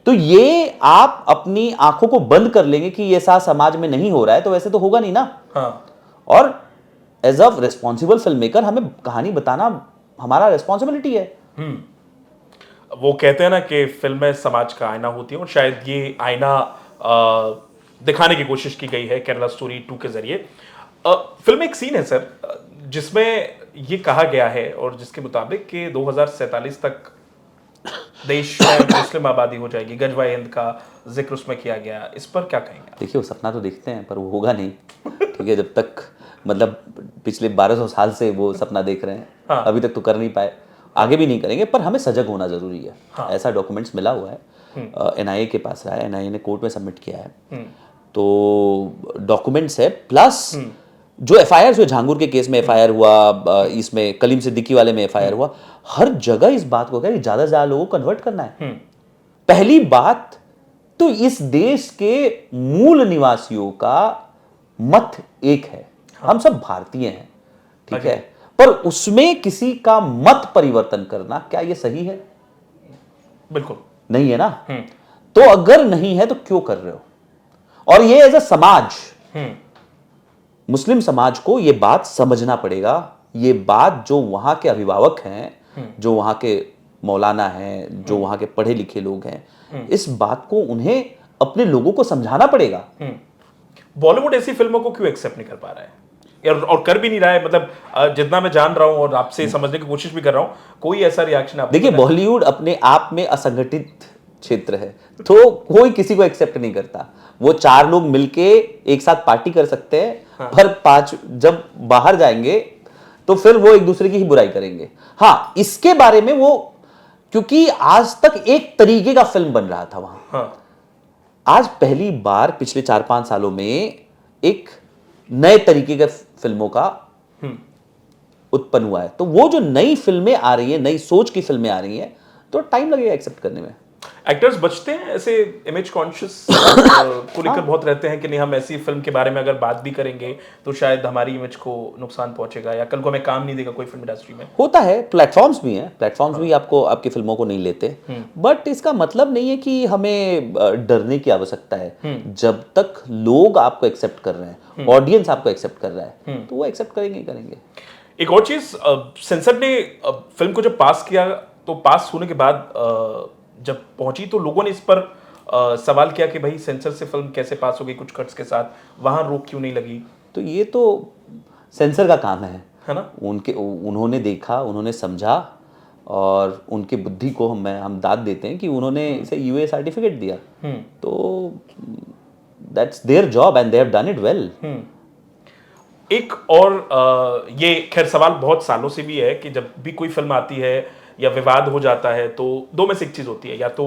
तो ये आप अपनी आंखों को बंद कर लेंगे कि ऐसा समाज में नहीं हो रहा है, तो वैसे तो होगा नहीं ना। और as a responsible film maker हमें कहानी बताना हमारा रिस्पॉन्सिबिलिटी है। वो कहते हैं ना कि फिल्में समाज का आईना होती है, और शायद ये आईना दिखाने की कोशिश की गई है केरला स्टोरी 2 के जरिए। फिल्म में एक सीन है सर जिसमें ये कहा गया है, और जिसके मुताबिक कि 2047 तक देश में मुस्लिम आबादी हो जाएगी, गजवा हिंद का जिक्र उसमें किया गया। इस पर क्या कहेंगे? देखिए, वो सपना तो देखते हैं पर वो होगा नहीं, ठीक है। जब तक मतलब पिछले 1200 साल से वो सपना देख रहे हैं, अभी तक तो कर नहीं पाए, आगे भी नहीं करेंगे, पर हमें सजग होना जरूरी है। ऐसा डॉक्यूमेंट्स मिला हुआ है, एनआईए के पास रहा है, एनआईए ने कोर्ट में सबमिट किया है, तो डॉक्यूमेंट्स है, प्लस जो एफआईआर हुए, झांगुर के केस में एफआईआर हुआ, इसमें कलीम सिद्दीकी वाले में एफआईआर हुआ, हर जगह इस बात को कह ज्यादा से ज्यादा लोगों को कन्वर्ट करना है। पहली बात तो इस देश के मूल निवासियों का मत एक है, हम सब भारतीय हैं, ठीक है, पर उसमें किसी का मत परिवर्तन करना क्या ये सही है? बिल्कुल नहीं है ना। तो अगर नहीं है तो क्यों कर रहे हो? और ये एज अ समाज, मुस्लिम समाज को ये बात समझना पड़ेगा। ये बात जो वहां के अभिभावक हैं, जो वहां के मौलाना हैं, जो वहां के पढ़े लिखे लोग हैं, इस बात को उन्हें अपने लोगों को समझाना पड़ेगा। बॉलीवुड ऐसी फिल्मों को क्यों एक्सेप्ट नहीं कर पा रहा है और कर भी नहीं रहा है? मतलब जितना मैं जान रहा हूं और आपसे समझने की कोशिश भी कर रहा हूं, कोई ऐसा रिएक्शन आप देखिए, बॉलीवुड अपने आप में असंगठित क्षेत्र है, तो कोई किसी को एक्सेप्ट नहीं करता। वो 4 लोग मिलके एक साथ पार्टी कर सकते हैं, पर 5 जब बाहर जाएंगे तो फिर वो एक दूसरे की ही बुराई करेंगे। हाँ, इसके बारे में वो, क्योंकि आज तक एक तरीके का फिल्म बन रहा था वहां, आज पहली बार पिछले 4-5 सालों में एक नए तरीके के फिल्मों का उत्पन्न हुआ है। तो वो जो नई फिल्में आ रही हैं, नई सोच की फिल्में आ रही हैं, तो टाइम लगेगा एक्सेप्ट करने में। एक्टर्स बचते हैं ऐसे इमेज कॉन्शियस को लेकर बहुत रहते हैं कि नहीं, हम ऐसी फिल्म के बारे में अगर बात भी करेंगे तो शायद हमारी इमेज को नुकसान पहुंचेगा या कल को हमें काम नहीं देगा कोई फिल्म इंडस्ट्री में। होता है, प्लेटफॉर्म्स भी हैं, प्लेटफॉर्म्स भी आपको आपकी फिल्मों को नहीं लेते, बट इसका मतलब नहीं है कि हमें डरने की आवश्यकता है। जब तक लोग आपको एक्सेप्ट कर रहे हैं, ऑडियंस आपको एक्सेप्ट कर रहा है, तो वो एक्सेप्ट करेंगे ही करेंगे। एक और चीज, सेंसर ने फिल्म को जब पास किया तो पास होने के बाद जब पहुंची तो लोगों ने इस पर सवाल किया कि भाई सेंसर से फिल्म कैसे पास हो गई कुछ कट्स के साथ, वहां रोक क्यों नहीं लगी? तो ये तो सेंसर का काम है ना। उन्होंने देखा, उन्होंने समझा, और उनकी बुद्धि को हम दाद देते हैं कि उन्होंने इसे यूए सर्टिफिकेट दिया। तो that's their job and they have done it well. एक और ये खैर सवाल बहुत सालों से भी है कि जब भी कोई फिल्म आती है या विवाद हो जाता है तो दो में से एक चीज होती है, या तो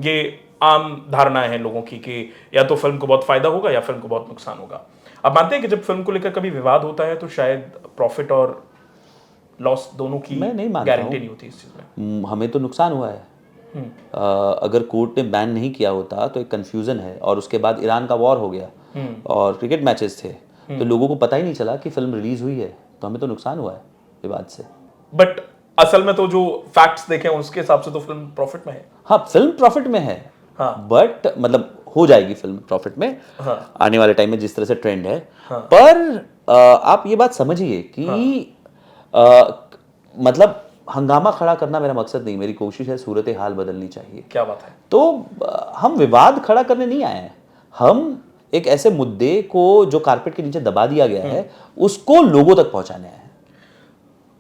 ये आम धारणाएं हैं लोगों की कि या तो फिल्म को बहुत फायदा होगा या फिल्म को बहुत नुकसान होगा। अब मानते हैं कि जब फिल्म को लेकर कभी विवाद होता है तो शायद प्रॉफिट और लॉस दोनों की गारंटी नहीं होती इस चीज में। हमें तो नुकसान हुआ है। अगर कोर्ट ने बैन नहीं किया होता तो एक कंफ्यूजन है, और उसके बाद ईरान का वॉर हो गया और क्रिकेट मैचेस थे, तो लोगों को पता ही नहीं चला कि फिल्म रिलीज हुई है, तो हमें तो नुकसान हुआ है विवाद से। बट असल में तो जो फैक्ट्स देखें उसके हिसाब से तो फिल्म प्रॉफिट में है। हाँ, फिल्म प्रॉफिट में है। हाँ, बट मतलब हो जाएगी फिल्म प्रॉफिट में। हाँ, आने वाले टाइम में जिस तरह से ट्रेंड है। हाँ, पर आप ये बात समझिए कि मतलब हंगामा खड़ा करना मेरा मकसद नहीं, मेरी कोशिश है सूरत हाल बदलनी चाहिए। क्या बात है। तो हम विवाद खड़ा करने नहीं आए हैं, हम एक ऐसे मुद्दे को जो कारपेट के नीचे दबा दिया गया है उसको लोगों तक पहुंचाने आए हैं।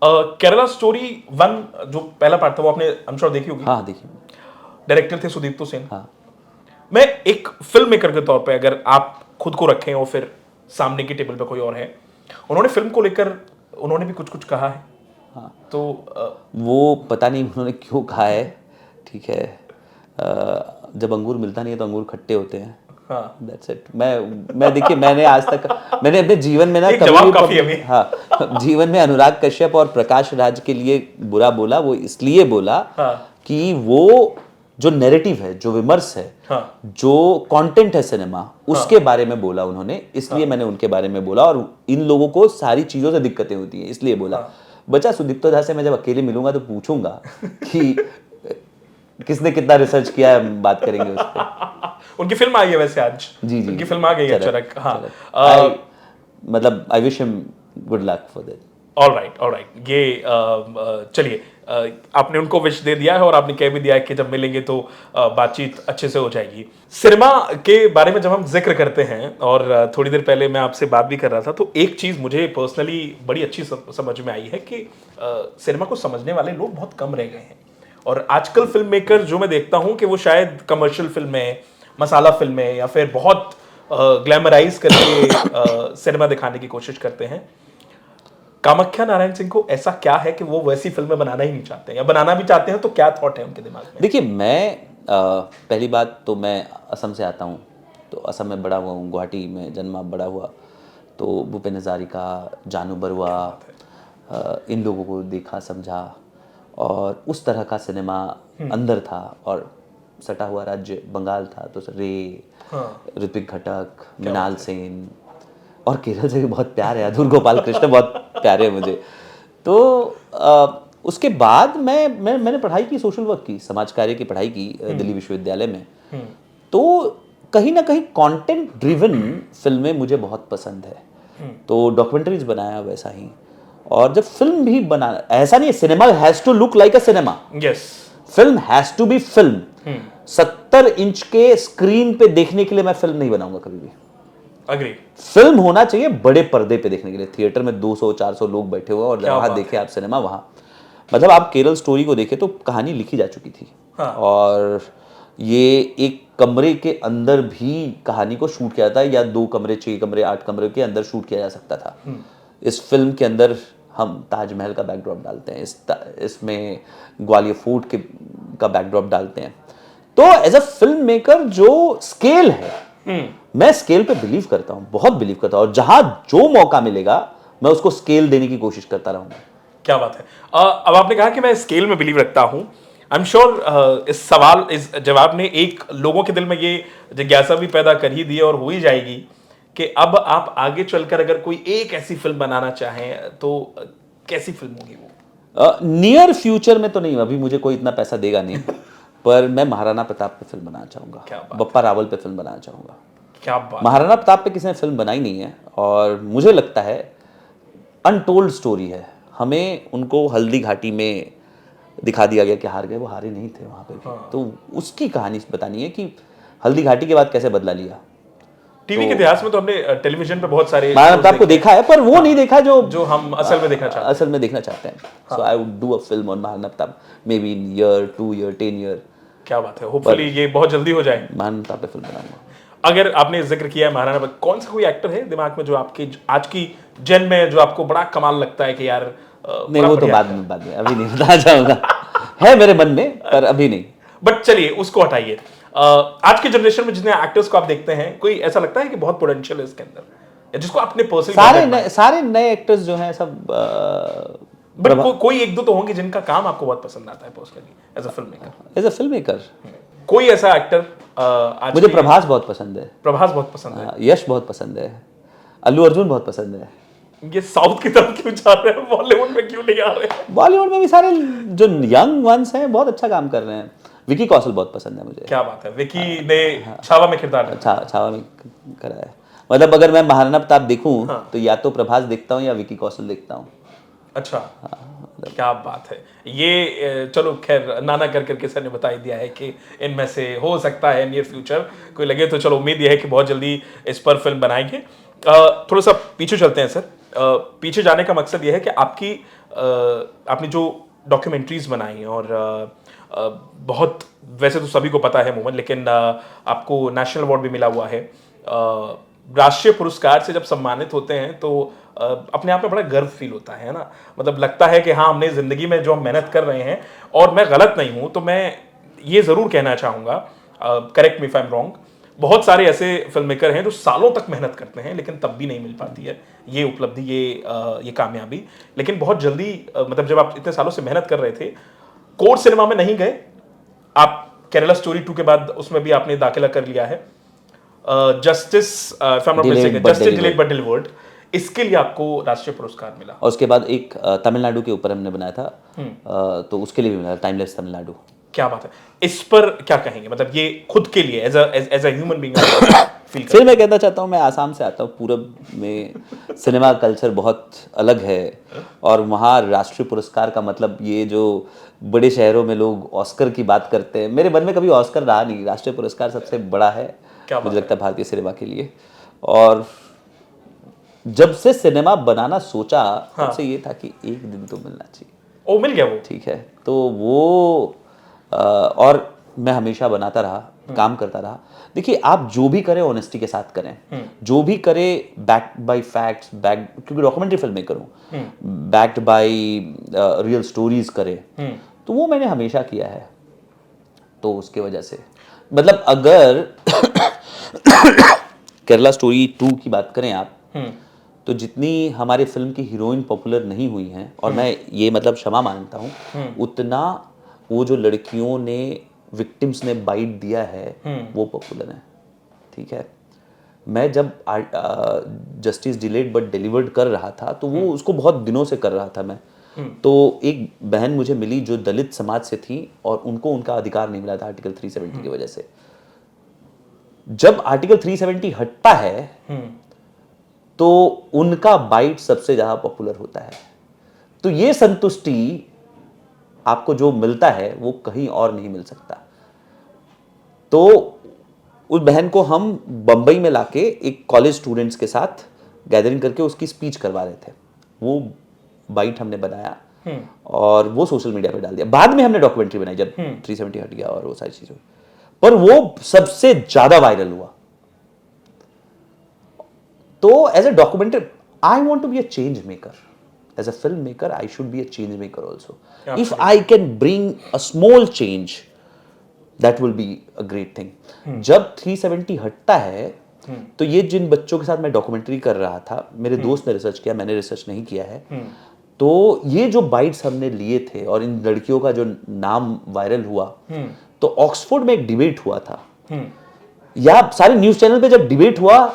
केरला स्टोरी 1 जो पहला पार्ट था वो आपने I'm sure देखी होगी। हाँ, देखी। डायरेक्टर थे सुदीप्तो सेन। हाँ। मैं एक फिल्म मेकर के तौर पे अगर आप खुद को रखें और फिर सामने की टेबल पे कोई और है, उन्होंने फिल्म को लेकर उन्होंने भी कुछ कुछ कहा है। हाँ, तो वो पता नहीं उन्होंने क्यों कहा है। ठीक है, जब अंगूर मिलता नहीं है तो अंगूर खट्टे होते हैं। हाँ, That's it। मैं देखिए, मैंने अपने जीवन में ना जीवन में अनुराग कश्यप और प्रकाश राज के लिए बुरा बोला, वो इसलिए बोला कि वो जो नैरेटिव है, जो विमर्श है, जो कंटेंट है सिनेमा, उसके बारे में बोला उन्होंने, इसलिए मैंने उनके बारे में बोला। और इन लोगों को सारी चीजों से दिक्कतें होती हैं, इसलिए बोला। बच्चा सुदीप्तो दा से मैं जब अकेले मिलूंगा तो पूछूंगा कि किसने कितना रिसर्च किया है, बात करेंगे उस पर। उनकी फिल्म आई है वैसे आज। जी, उनकी फिल्म आ गई है चरक। हाँ, मतलब I wish him good luck for that. Alright. ये चलिए, आपने उनको विश दे दिया है और आपने कह भी दिया है कि जब मिलेंगे तो बातचीत अच्छे से हो जाएगी। सिनेमा के बारे में जब हम जिक्र करते हैं, और थोड़ी देर पहले मैं आपसे बात भी कर रहा था, तो एक चीज मुझे पर्सनली बड़ी अच्छी समझ में आई है कि सिनेमा को समझने वाले लोग बहुत कम रह गए हैं। और आजकल फिल्म मेकर जो मैं देखता हूं कि वो शायद कमर्शियल फिल्में, मसाला फिल्में या फिर बहुत ग्लैमराइज करके सिनेमा दिखाने की कोशिश करते हैं। कामाख्या नारायण सिंह को ऐसा क्या है कि वो वैसी फिल्में बनाना ही नहीं चाहते हैं, या बनाना भी चाहते हैं तो क्या थॉट है उनके दिमाग में? देखिए, मैं पहली बात तो मैं असम से आता हूँ, तो असम में बड़ा हुआ हूँ, गुवाहाटी में जन्मा बड़ा हुआ, तो भूपेन हजारिका, जानू बरुआ, इन लोगों को देखा समझा, और उस तरह का सिनेमा अंदर था। और सटा हुआ राज्य बंगाल था, तो रे, ऋत्विक घटक, मृणाल सेन, और केरल से भी बहुत प्यार है, अधूर गोपाल कृष्ण बहुत प्यारे हैं मुझे। तो उसके बाद मैंने पढ़ाई की, सोशल वर्क की, समाज कार्य की पढ़ाई की दिल्ली विश्वविद्यालय में। तो कहीं ना कहीं कंटेंट ड्रिवन फिल्में मुझे बहुत पसंद है, तो डॉक्यूमेंट्रीज बनाया वैसा ही। और जब फिल्म भी बना, ऐसा नहीं है cinema has to look like a cinema, yes, film has to be film. 70 inch के स्क्रीन पे देखने के लिए मैं फिल्म नहीं बनाऊंगा कभी भी। अग्री। फिल्म होना चाहिए बड़े पर्दे पे देखने के लिए, थिएटर में 200-400 लोग बैठे हुए और वहां देखे आप सिनेमा, वहां मतलब आप केरल स्टोरी को देखे तो कहानी लिखी जा चुकी थी। हाँ। और ये एक कमरे के अंदर भी कहानी को शूट किया जाता है, या 2 कमरे, 6 कमरे, 8 कमरे के अंदर शूट किया जा सकता था। इस फिल्म के अंदर हम ताजमहल का बैकड्रॉप डालते हैं, इसमें ग्वालियर फोर्ट का बैकड्रॉप डालते हैं। तो एज अ फिल्म मेकर जो स्केल है, मैं स्केल पे बिलीव करता हूँ, बहुत बिलीव करता हूँ, और जहां जो मौका मिलेगा मैं उसको स्केल देने की कोशिश करता रहूंगा। क्या बात है। अब आपने कहा कि मैं स्केल में बिलीव रखता हूं। आई एम श्योर इस जवाब ने एक लोगों के दिल में ये जिज्ञासा भी पैदा कर ही दी है और हो ही जाएगी कि अब आप आगे चलकर अगर कोई एक ऐसी फिल्म बनाना चाहें तो कैसी फिल्म होगी वो? नियर फ्यूचर में तो नहीं, अभी मुझे कोई इतना पैसा देगा नहीं पर मैं महाराणा प्रताप पे फिल्म बनाना चाहूंगा, बप्पा रावल पे फिल्म बनाना चाहूंगा। क्या बात। महाराणा प्रताप पे किसी ने फिल्म बनाई नहीं है और मुझे लगता है अनटोल्ड स्टोरी है। हमें उनको हल्दी घाटी में दिखा दिया गया कि हार गए, वो हारे नहीं थे वहां पे भी। तो उसकी कहानी बतानी है कि हल्दी घाटी के बाद कैसे बदला लिया। टीवी के इतिहास में तो हमने टेलीविजन पे बहुत सारे महाराणा प्रताप को देखा है, पर वो नहीं देखा जो हम असल में देखना चाहते हैं। So I would do a film on Maharana Pratap, maybe in year, 2 year, 10 year. क्या बात है, होपफुली ये बहुत जल्दी हो जाए। महाराणा प्रताप पे फिल्म बनाऊंगा। अगर आपने जिक्र किया है महाराणा, कौन सा कोई एक्टर है दिमाग में जो आपके आज की जन में जो आपको बड़ा कमाल लगता है कि यार? नहीं, वो तो बाद में अभी नहीं बताना चाहूंगा है मेरे मन में, पर अभी नहीं। बट चलिए उसको हटाइए। आज के जनरेशन में जितने एक्टर्स को आप देखते हैं, कोई ऐसा लगता है कि बहुत पोटेंशियल है इसके अंदर, या जिसको आपने पर्सनली? सारे नए एक्टर्स जो हैं सब बट कोई एक दो तो होंगे जिनका काम आपको बहुत पसंद आता है personally as a film maker. कोई ऐसा एक्टर? मुझे प्रभास बहुत पसंद है। प्रभास बहुत पसंद है। यश बहुत पसंद है। अल्लू अर्जुन बहुत पसंद है। ये साउथ की तरफ क्यों जा रहे हैं, बॉलीवुड में क्यों नहीं आ रहे हैं? बॉलीवुड में भी सारे जो यंग वंस हैं बहुत अच्छा काम कर रहे हैं। विकी कौशल बहुत पसंद है मुझे। क्या बात है, विकी ने छावा में किरदार छावा में करा है। मतलब अगर मैं महाराणा प्रताप देखूं तो या तो प्रभास देखता हूं या विकी कौशल देखता हूं। अच्छा, क्या बात है। ये चलो खैर नाना कर किसी ने बता ही दिया है कि इनमें से हो सकता है नियर फ्यूचर कोई लगे, तो चलो उम्मीद ये है कि बहुत जल्दी इस पर फिल्म बनाएंगे। थोड़ा सा पीछे चलते हैं सर। पीछे जाने का मकसद ये है कि आपने जो डॉक्यूमेंट्रीज बनाई और बहुत, वैसे तो सभी को पता है मोमन, लेकिन आपको नेशनल अवार्ड भी मिला हुआ है। राष्ट्रीय पुरस्कार से जब सम्मानित होते हैं तो अपने आप में बड़ा गर्व फील होता है ना। मतलब लगता है कि हाँ, हमने जिंदगी में जो हम मेहनत कर रहे हैं, और मैं गलत नहीं हूं तो मैं ये जरूर कहना चाहूंगा, correct me if I am wrong, बहुत सारे ऐसे फिल्म मेकर हैं जो सालों तक मेहनत करते हैं लेकिन तब भी नहीं मिल पाती है ये उपलब्धि, ये कामयाबी। लेकिन बहुत जल्दी, मतलब जब आप इतने सालों से मेहनत कर रहे थे, कोर्ट सिनेमा में नहीं गए आप, केरला स्टोरी 2 के बाद उसमें भी आपने दाखिला कर लिया है। जस्टिस डिलेड बट डिलीवर्ड, इसके लिए आपको राष्ट्रीय पुरस्कार मिला। और उसके बाद एक तमिलनाडु के ऊपर हमने बनाया था, तो उसके लिए भी मिला, टाइमलेस तमिलनाडु। क्या बात है, इस पर क्या कहेंगे? मतलब ये खुद के लिए एज अ ह्यूमन बीइंग फिर मैं कहना चाहता हूँ, मैं आसाम से आता हूँ, पूरब में सिनेमा कल्चर बहुत अलग है, और वहाँ राष्ट्रीय पुरस्कार का मतलब, ये जो बड़े शहरों में लोग ऑस्कर की बात करते हैं, मेरे मन में कभी ऑस्कर रहा नहीं। राष्ट्रीय पुरस्कार सबसे बड़ा है मुझे लगता है भारतीय सिनेमा के लिए। और जब से सिनेमा बनाना सोचा, तब से ये था कि एक दिन तो मिलना चाहिए। ओ, मिल गया वो, ठीक है। तो वो और मैं हमेशा बनाता रहा, काम करता रहा। देखिए, आप जो भी करें ऑनेस्टी के साथ करें, जो भी करें बैक्ड बाय फैक्ट्स, क्योंकि डॉक्यूमेंट्री फिल्म मेकर हूं, बैक्ड बाय रियल स्टोरीज करें, तो वो मैंने हमेशा किया है। तो उसके वजह से, मतलब अगर केरला स्टोरी 2 की बात करें आप, तो जितनी हमारे फिल्म की हीरोइन पॉपुलर नहीं हुई हैं, और मैं ये मतलब क्षमा मांगता हूँ, उतना वो जो लड़कियों ने, विक्टिम्स ने बाइट दिया है, वो पॉपुलर है। ठीक है। मैं जब जस्टिस डिलेड बट डिलीवर्ड कर रहा था, तो वो उसको बहुत दिनों से कर रहा था मैं, तो एक बहन मुझे मिली जो दलित समाज से थी और उनको उनका अधिकार नहीं मिला था आर्टिकल 370 की वजह से। जब आर्टिकल 370 हटता है तो उनका बाइट सबसे ज्यादा पॉपुलर होता है। तो ये संतुष्टि आपको जो मिलता है वो कहीं और नहीं मिल सकता। तो उस बहन को हम बंबई में लाके एक कॉलेज स्टूडेंट्स के साथ गैदरिंग करके उसकी स्पीच करवा रहे थे। वो बाइट हमने बनाया और वो सोशल मीडिया पे डाल दिया। बाद में हमने डॉक्यूमेंट्री बनाई जब 370 हट गया और वो सारी चीजें, पर वो सबसे ज्यादा वायरल हुआ। तो as a documentary I want to be a change maker. As a film maker I should be a change maker also. If I can bring a small change that will be a great thing. जब 370 हटता है तो ये जिन बच्चों के साथ मैं documentary कर रहा था, मेरे दोस्त ने रिसर्च किया, मैंने रिसर्च नहीं किया है, तो ये जो बाइट्स हमने लिए थे और इन लड़कियों का जो नाम वायरल हुआ, तो ऑक्सफोर्ड में एक डिबेट हुआ था या सारे न्यूज चैनल पे जब डिबेट हुआ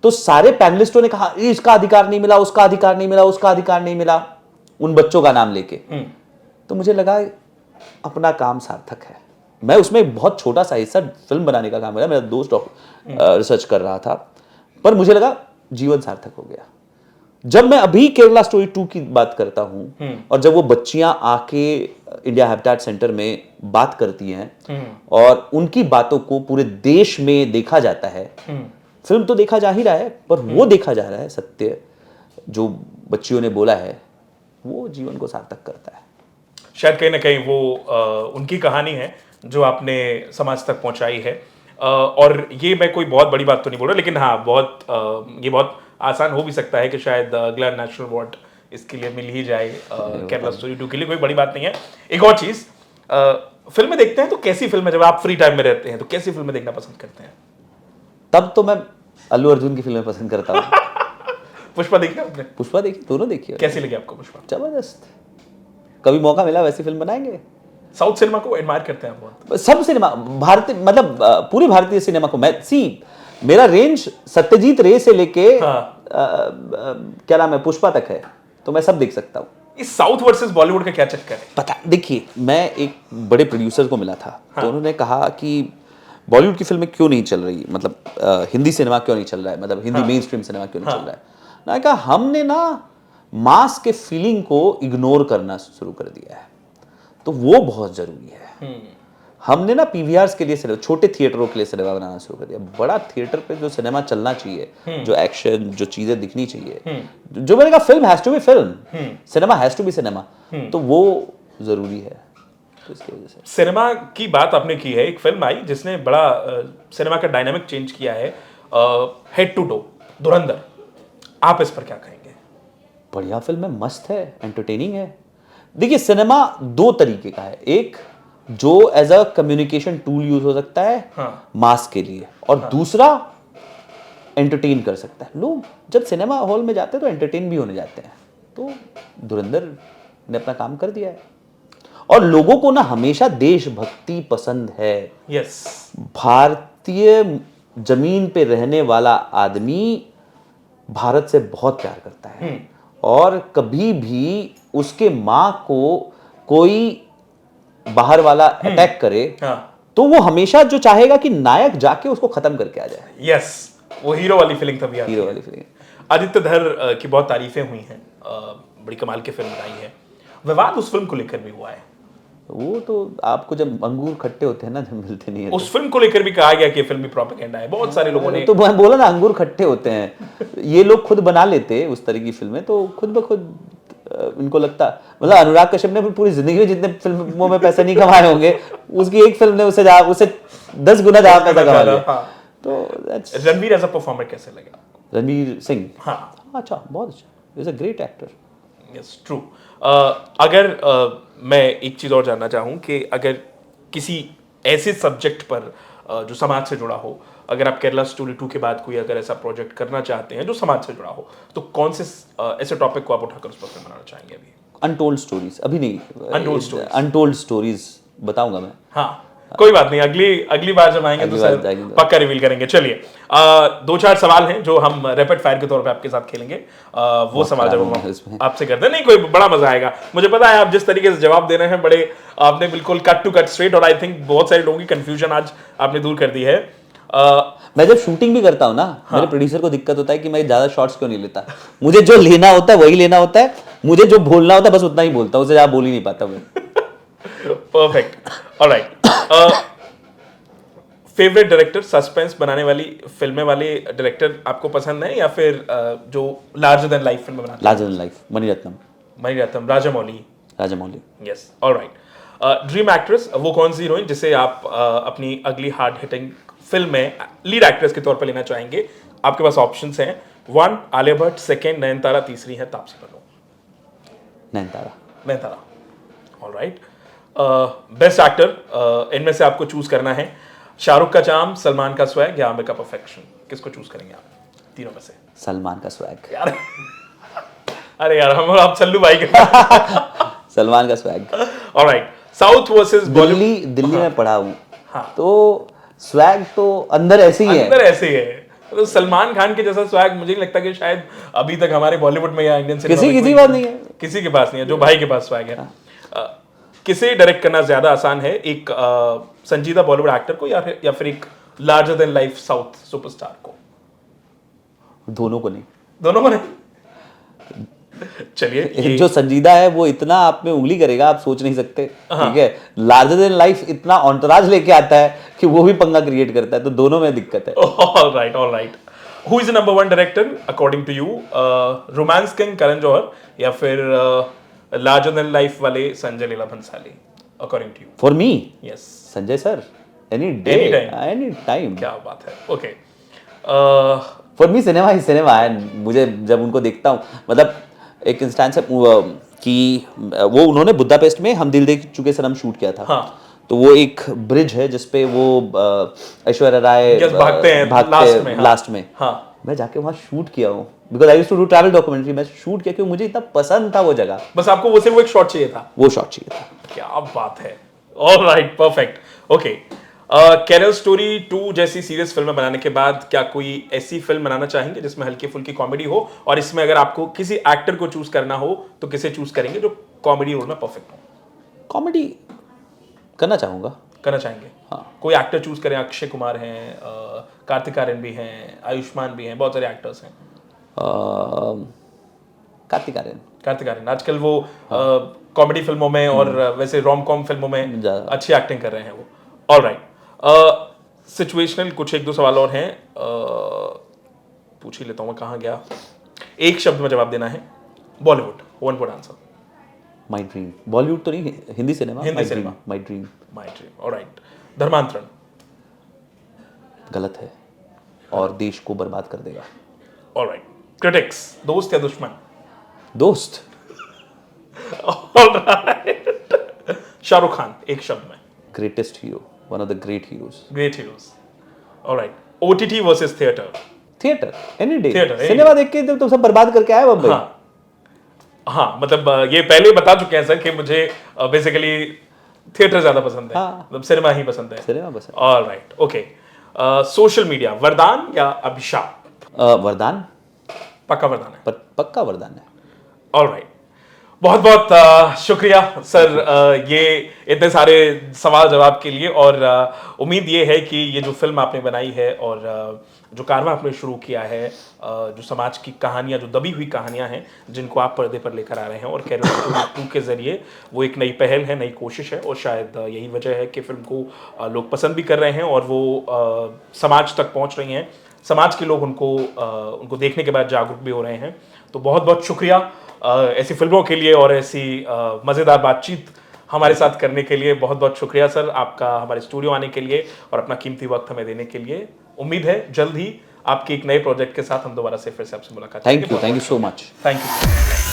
तो सारे पैनलिस्टों ने कहा इसका अधिकार नहीं मिला, उसका अधिकार नहीं मिला, उसका अधिकार नहीं मिला, उन बच्चों का नाम लेके। तो मुझे लगा अपना काम सार्थक है। मैं उसमें बहुत छोटा सा हिस्सा फिल्म बनाने का काम किया, मेरा दोस्त रिसर्च कर रहा था, पर मुझे लगा जीवन सार्थक हो गया। जब मैं अभी केरला स्टोरी 2 की बात करता हूं और जब वो बच्चियां आके इंडिया हैबिटेट सेंटर में बात करती हैं और उनकी बातों को पूरे देश में देखा जाता है, फिल्म तो देखा जा ही रहा है पर वो देखा जा रहा है सत्य जो बच्चियों ने बोला है, वो जीवन को सार्थक करता है। शायद कहीं ना कहीं वो उनकी कहानी है जो आपने समाज तक पहुंचाई है। और ये मैं कोई बहुत बड़ी बात तो नहीं बोल रहा, लेकिन हाँ ये बहुत आसान हो भी सकता है कि शायद अगला नेशनल अवार्ड इसके लिए मिल ही जाए केरला स्टोरी 2 के लिए। कोई बड़ी बात नहीं है। एक और चीज, फिल्में देखते हैं तो कैसी फिल्में, जब आप फ्री टाइम में रहते हैं तो कैसी फिल्में देखना पसंद करते हैं? तब तो मैं अल्लू अर्जुन की फिल्में पसंद करता हूँ। पुष्पा देखी आपने? पुष्पा देखी, दोनों देखी। कैसी लगी आपको पुष्पा? जबरदस्त। कभी मौका मिला वैसी फिल्म बनाएंगे। साउथ सिनेमा को एडमायर करते हैं बहुत? सब सिनेमा, भारतीय मतलब पूरी भारतीय सिनेमा को मैं मेरा रेंज सत्यजीत रे से लेके क्या नाम है पुष्पा तक है, तो मैं सब देख सकता हूँ। इस साउथ वर्सेस बॉलीवुड का क्या चक्कर है? पता देखिए, मैं एक बड़े प्रोड्यूसर को मिला था, तो उन्होंने कहा कि बॉलीवुड की फिल्में क्यों नहीं चल रही, मतलब हिंदी सिनेमा क्यों नहीं चल रहा है, मतलब हिंदी मेन स्ट्रीम सिनेमा क्यों नहीं चल रहा है। मैंने कहा हमने ना मास के फीलिंग को इग्नोर करना शुरू कर दिया है, तो वो बहुत जरूरी है। हमने ना पीवीआर्स के लिए छोटे थिएटरों के लिए सिनेमा बनाना शुरू कर दिया। बड़ा थिएटर पे जो सिनेमा चलना चाहिए, जो एक्शन, जो चीजें दिखनी चाहिए, जो मैंने कहा film has to be film, cinema has to be cinema, तो वो जरूरी है। तो इसकी वजह से सिनेमा की बात आपने की है, एक फिल्म आई जिसने बड़ा सिनेमा का डायनामिक चेंज किया है, हेड टू टो, धुरंधर। आप इस पर क्या कहेंगे? बढ़िया फिल्म है, मस्त है, एंटरटेनिंग है। देखिए सिनेमा दो तरीके का है, एक जो as a communication tool use हो सकता है मास के लिए, और दूसरा एंटरटेन कर सकता है। लोग जब सिनेमा हॉल में जाते हैं तो एंटरटेन भी होने जाते हैं, तो धुरंधर ने अपना काम कर दिया है। और लोगों को ना हमेशा देशभक्ति पसंद है। यस, भारतीय जमीन पे रहने वाला आदमी भारत से बहुत प्यार करता है, और कभी भी उसके माँ को कोई बाहर वाला अटैक करे तो वो हमेशा जो चाहेगा कि नायक जाके उसको खत्म करके आ जाए। यस, वो हीरो वाली फीलिंग तभी आती है। हीरो वाली फीलिंग। आदित्य धर की बहुत तारीफें हुई हैं, बड़ी कमाल की फिल्म बनाई है। विवाद उस फिल्म को लेकर भी हुआ है। वो तो आपको जब अंगूर खट्टे होते हैं ना, जब मिलते नहीं है, उस फिल्म को लेकर भी कहा गया कि फिल्म भी प्रोपेगेंडा है। बहुत सारे लोगों ने तो बोला ना अंगूर खट्टे होते हैं। ये लोग खुद बना लेते उस तरह की फिल्में, तो खुद ब खुद इनको लगता, मतलब अनुराग कश्यप ने पूरी जिंदगी में जितने फिल्मों में पैसे नहीं कमाए होंगे, उसकी एक फिल्म ने उसे 10 गुना ज्यादा पैसा कमा लिया। तो रणवीर एज अ परफॉर्मर कैसे लगा? रणवीर सिंह, हाँ, अच्छा, बहुत अच्छा, is a great actor. Yes, true. अगर मैं एक चीज और जानना चाहूँ कि अगर किसी ऐसे सब्जेक्ट पर जो समाज से जुड़ा हो, अगर आप केरला स्टोरी 2 के बाद कोई अगर ऐसा प्रोजेक्ट करना चाहते हैं जो समाज से जुड़ा हो, तो कौन से ऐसे टॉपिक को आप उठाकर उस पर फिल्म बनाना चाहेंगे? अभी अनटोल्ड स्टोरीज, अभी नहीं, अनटोल्ड स्टोरीज बताऊंगा मैं। हाँ, कोई बात नहीं, अगली बार जब आएंगे तो सर पक्का रिवील करेंगे। चलिए 2-4 सवाल हैं जो हम रैपिड फायर के तौर पे आपके साथ खेलेंगे। वो सवाल जब हम आपसे करते हैं, नहीं कोई बड़ा मजा आएगा। मुझे पता है आप जिस तरीके से जवाब दे रहे हैं, बड़े आपने बिल्कुल कट टू कट स्ट्रेट, और आई थिंक बहुत सारे लोगों की कंफ्यूजन आज आपने दूर कर दी है। मैं जब शूटिंग भी करता हूँ ना, मेरे प्रोड्यूसर को दिक्कत होता है कि मैं ज्यादा शॉट्स क्यों नहीं लेता। मुझे जो लेना होता है वही लेना होता है, मुझे जो बोलना होता है बस उतना ही बोलता हूँ, उससे ज्यादा बोल ही नहीं पाता मैं। Perfect, alright. Favourite director, suspense बनाने वाली फिल्में वाले डायरेक्टर आपको पसंद है, या फिर जो लार्जर देन लाइफ फिल्में बनाते हैं? Larger than life, Maniratnam, Rajamouli. Yes, alright. Dream actress, वो कौन सी हीरोइन जिसे आप अपनी अगली हार्ड हिटिंग फिल्म में लीड एक्ट्रेस के तौर पर लेना चाहेंगे? आपके पास ऑप्शंस हैं। 1 आलिया भट्ट, 2 नयनतारा, 3 है Taapsee Pannu. Nayanthara, alright. Best actor, इनमें से आपको चूज करना है। शाहरुख का चार्म, सलमान का स्वैग, या आमिर का परफेक्शन? किसको चूज करेंगे आप तीनों में से? सलमान का स्वैग यार। अरे यार, हम आप चल्लू भाई के सलमान का swag. Alright. South versus Bollywood. Delhi में पढ़ा हूँ, तो स्वैग तो अंदर ऐसे ही है। तो सलमान खान के जैसा स्वैग मुझे नहीं लगता कि शायद अभी तक हमारे बॉलीवुड में या इंडियन सिनेमा किसी बात नहीं है, किसी के पास नहीं है जो भाई के पास स्वैग है। किसे डायरेक्ट करना ज्यादा आसान है, एक संजीदा बॉलीवुड एक्टर को, या फिर एक larger than life south superstar को? दोनों को नहीं। चलिए, जो संजीदा है वो इतना आप में उंगली करेगा आप सोच नहीं सकते, ठीक है। लार्जर देन लाइफ इतना ऑन्टराज लेके आता है कि वो भी पंगा क्रिएट करता है, तो दोनों में दिक्कत है। Alright. Who is the number 1 director according to you? Romance king Karan Johar, या फिर लार्जर देन लाइफ वाले Sanjay Leela Bhansali according to you? For me, yes, Sanjay sir, any time. क्या बात है। ओके, फॉर मी सिनेमा ही सिनेमा है। मुझे जब उनको देखता हूँ, मतलब एक इंस्टेंस है कि वो उन्होंने बुदापेस्ट में हम दिल दे चुके सनम शूट किया था। हाँ। तो वो एक ब्रिज है जिसपे वो ऐश्वर्या राय भागते हैं लास्ट में। हाँ। मैं जाके वहाँ शूट किया हूँ, because I used to do travel documentary. मैं शूट किया क्योंकि मुझे इतना पसंद था वो जगह। बस आपको वो सिर्फ एक शॉट चाहिए था? वो शॉट चाहिए था। क्या बात है। Alright, perfect. Okay, Kerala story 2 जैसी सीरियस फिल्म बनाने के बाद क्या कोई ऐसी फिल्म बनाना चाहेंगे जिसमें हल्की फुल्की कॉमेडी हो, और इसमें अगर आपको किसी एक्टर को चूज करना हो तो किसे चूज करेंगे जो कॉमेडी रोल में परफेक्ट हो? कॉमेडी करना चाहेंगे। हाँ, कोई एक्टर चूज करें। अक्षय कुमार हैं, कार्तिक आर्यन भी हैं, आयुष्मान भी हैं, बहुत सारे एक्टर्स हैं। कार्तिक आर्यन आजकल वो कॉमेडी फिल्मों में और वैसे रोम कॉम फिल्मों में अच्छी एक्टिंग कर रहे हैं वो। ऑलराइट। सिचुएशनल कुछ 1-2 सवाल और हैं, पूछ ही लेता हूँ मैं। कहाँ गया? एक शब्द में जवाब देना है। Bollywood, 1 word answer. My dream. Bollywood तो नहीं, Hindi cinema. My dream. Alright. धर्मांतरण गलत है और देश को बर्बाद कर देगा। ऑलराइट। क्रिटिक्स, दोस्त या दुश्मन? दोस्त। ऑलराइट। शाहरुख खान, एक शब्द में। Greatest hero, one of the great heroes. Alright. OTT versus theatre? Any day. Cinema देख के तो सब बर्बाद करके आए भाई। हाँ, मतलब ये पहले बता चुके हैं सर कि मुझे बेसिकली थिएटर ज्यादा पसंद है। मतलब सिनेमा ही पसंद है। Alright, okay. सोशल मीडिया, वरदान या अभिशाप? वरदान। पक्का वरदान है? पक्का वरदान है। ऑलराइट, बहुत बहुत शुक्रिया सर ये इतने सारे सवाल जवाब के लिए। और उम्मीद ये है कि ये जो फिल्म आपने बनाई है और जो कारवां आपने शुरू किया है, जो समाज की कहानियां, जो दबी हुई कहानियां हैं जिनको आप पर्दे पर लेकर आ रहे हैं, और केरल स्टोरी 2 के जरिए वो एक नई पहल है, नई कोशिश है, और शायद यही वजह है कि फिल्म को लोग पसंद भी कर रहे हैं और वो समाज तक पहुंच रही हैं। समाज के लोग उनको देखने के बाद जागरूक भी हो रहे हैं। तो बहुत बहुत शुक्रिया ऐसी फिल्मों के लिए और ऐसी मज़ेदार बातचीत हमारे साथ करने के लिए। बहुत बहुत शुक्रिया सर आपका हमारे स्टूडियो आने के लिए और अपना कीमती वक्त हमें देने के लिए। उम्मीद है जल्द ही आपके एक नए प्रोजेक्ट के साथ हम दोबारा से फिर से आपसे मुलाकात करेंगे। Thank you so much. Thank you.